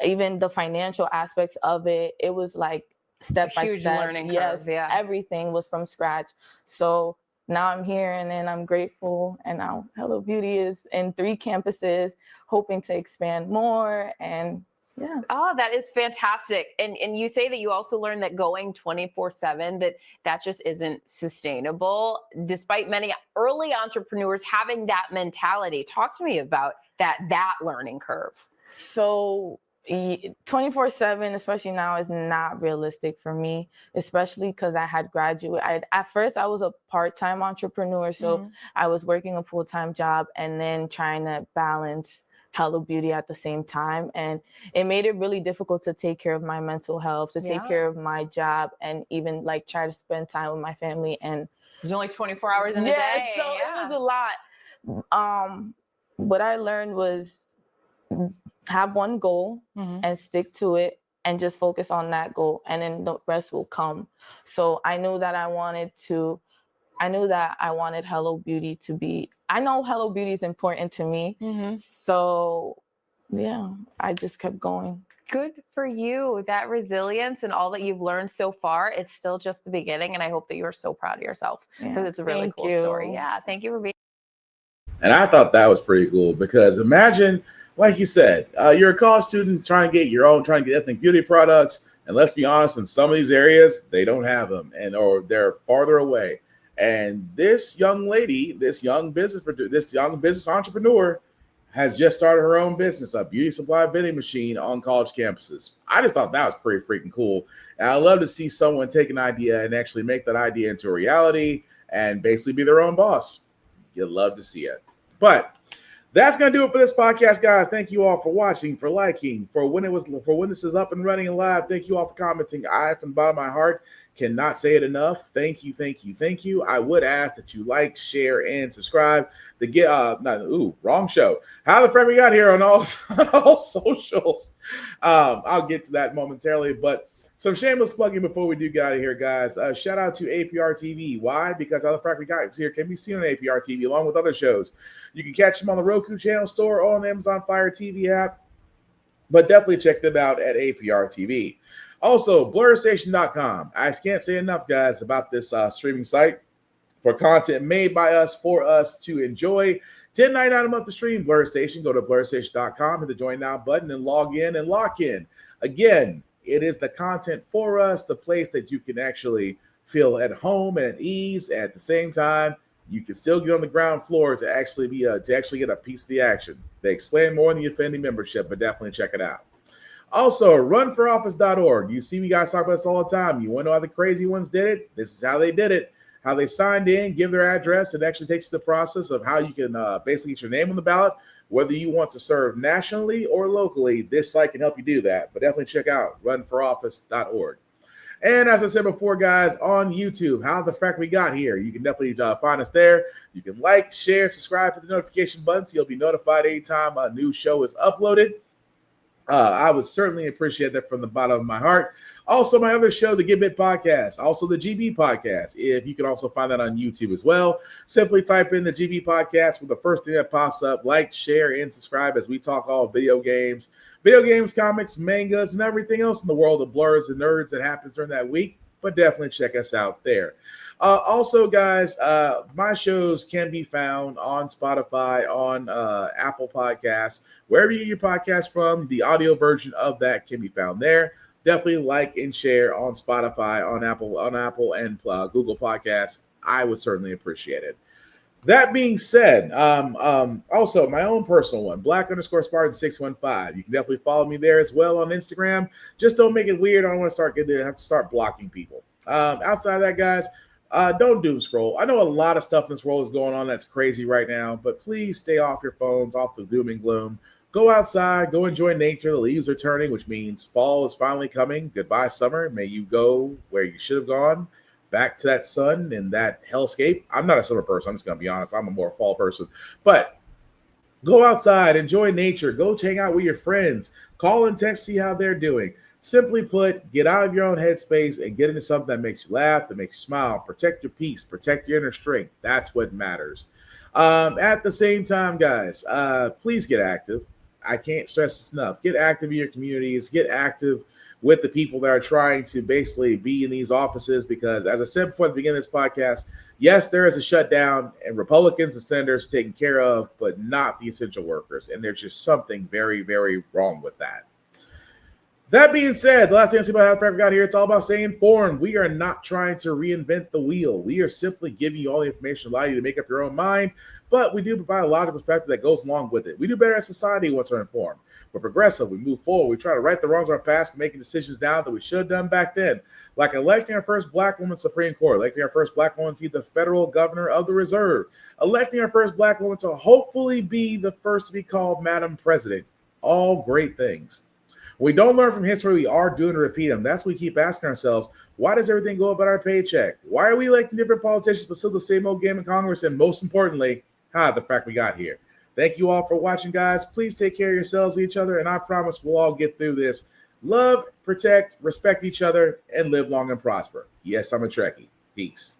even the financial aspects of it. It was like step by step. Huge learning curve. Yeah. Everything was from scratch. So now I'm here and then I'm grateful. And now Hello Beauty is in 3 campuses, hoping to expand more. And yeah. Oh, that is fantastic. And you say that you also learned that going 24/7, that just isn't sustainable, despite many early entrepreneurs having that mentality. Talk to me about that learning curve. So 24/7, especially now, is not realistic for me, especially because I had graduated. At first, I was a part-time entrepreneur, so I was working a full-time job and then trying to balance Hello Beauty at the same time. And it made it really difficult to take care of my mental health, to take care of my job, and even like try to spend time with my family. And there's only 24 hours in a day. So it was a lot. What I learned was have one goal and stick to it and just focus on that goal, and then the rest will come. So I knew that I wanted Hello Beauty to be, I know Hello Beauty is important to me. So yeah, I just kept going. Good for you. That resilience and all that you've learned so far, it's still just the beginning. And I hope that you're so proud of yourself because it's a really cool story. Yeah. Thank you for being. And I thought that was pretty cool because imagine, like you said, you're a college student trying to get your own, trying to get ethnic beauty products. And let's be honest, in some of these areas, they don't have them or they're farther away. And this young lady, this young business entrepreneur has just started her own business, a beauty supply vending machine on college campuses. I just thought that was pretty freaking cool. And I love to see someone take an idea and actually make that idea into a reality and basically be their own boss. You'd love to see it. But that's going to do it for this podcast, guys. Thank you all for watching, for liking, for when this is up and running and live. Thank you all for commenting. I, from the bottom of my heart, cannot say it enough. Thank you, thank you, thank you. I would ask that you like, share, and subscribe to get wrong show. How the Frack we got here on all socials. I'll get to that momentarily, but some shameless plugging before we do get out of here, guys. Shout out to APR TV. Why? Because How the Frack we got here can be seen on APR TV along with other shows. You can catch them on the Roku channel store or on the Amazon Fire TV app, but definitely check them out at APR TV. Also, BlurStation.com. I can't say enough, guys, about this streaming site for content made by us for us to enjoy. $10.99 a month to stream Blur Station. Go to BlurStation.com, hit the join now button, and log in and lock in. Again, it is the content for us, the place that you can actually feel at home and at ease. At the same time, you can still get on the ground floor to actually get a piece of the action. They explain more in the Affinity membership, but definitely check it out. Also, runforoffice.org. You see me guys talk about this all the time. You want to know how the crazy ones did it? This is how they did it. How they signed in, give their address. It actually takes you the process of how you can basically get your name on the ballot, whether you want to serve nationally or locally. This site can help you do that. But definitely check out runforoffice.org. And as I said before, guys, on YouTube, How the Frack we got here. You can definitely find us there. You can like, share, subscribe to the notification button so you'll be notified anytime a new show is uploaded. I would certainly appreciate that from the bottom of my heart. Also, my other show, the Get Bit Podcast, also the GB Podcast. If you can also find that on YouTube as well, simply type in the GB Podcast with the first thing that pops up. Like, share, and subscribe as we talk all video games, comics, mangas, and everything else in the world of blurs and nerds that happens during that week. But definitely check us out there. Also, guys, my shows can be found on Spotify, on Apple Podcasts, wherever you get your podcast from. The audio version of that can be found there. Definitely like and share on Spotify, on Apple and Google Podcasts. I would certainly appreciate it. That being said, also my own personal one, Black_Spartan615. You can definitely follow me there as well on Instagram. Just don't make it weird. I don't want to have to start blocking people. Outside of that, guys, don't doom scroll. I know a lot of stuff in this world is going on that's crazy right now, but please stay off your phones, off the doom and gloom. Go outside, go enjoy nature. The leaves are turning, which means fall is finally coming. Goodbye, summer. May you go where you should have gone, back to that sun and that hellscape. I'm not a summer person. I'm just going to be honest. I'm a more fall person. But go outside, enjoy nature. Go hang out with your friends. Call and text, see how they're doing. Simply put, get out of your own headspace and get into something that makes you laugh, that makes you smile. Protect your peace. Protect your inner strength. That's what matters. At the same time, guys, please get active. I can't stress this enough. Get active in your communities. Get active with the people that are trying to basically be in these offices because, as I said before at the beginning of this podcast, yes, there is a shutdown and Republicans and senators taken care of, but not the essential workers. And there's just something very, very wrong with that. That being said, the last thing I say about How the Frack got here, it's all about staying informed. We are not trying to reinvent the wheel. We are simply giving you all the information to allow you to make up your own mind, but we do provide a lot of perspective that goes along with it. We do better as society once we're informed. We're progressive. We move forward. We try to right the wrongs of our past, making decisions now that we should have done back then, like electing our first Black woman Supreme Court, electing our first Black woman to be the federal governor of the Reserve, electing our first Black woman to hopefully be the first to be called Madam President. All great things. We don't learn from history. We are doing to repeat them. That's what we keep asking ourselves. Why does everything go about our paycheck? Why are we electing different politicians but still the same old game in Congress? And most importantly, how the Frack we got here. Thank you all for watching, guys. Please take care of yourselves and each other, and I promise we'll all get through this. Love, protect, respect each other, and live long and prosper. Yes, I'm a Trekkie. Peace.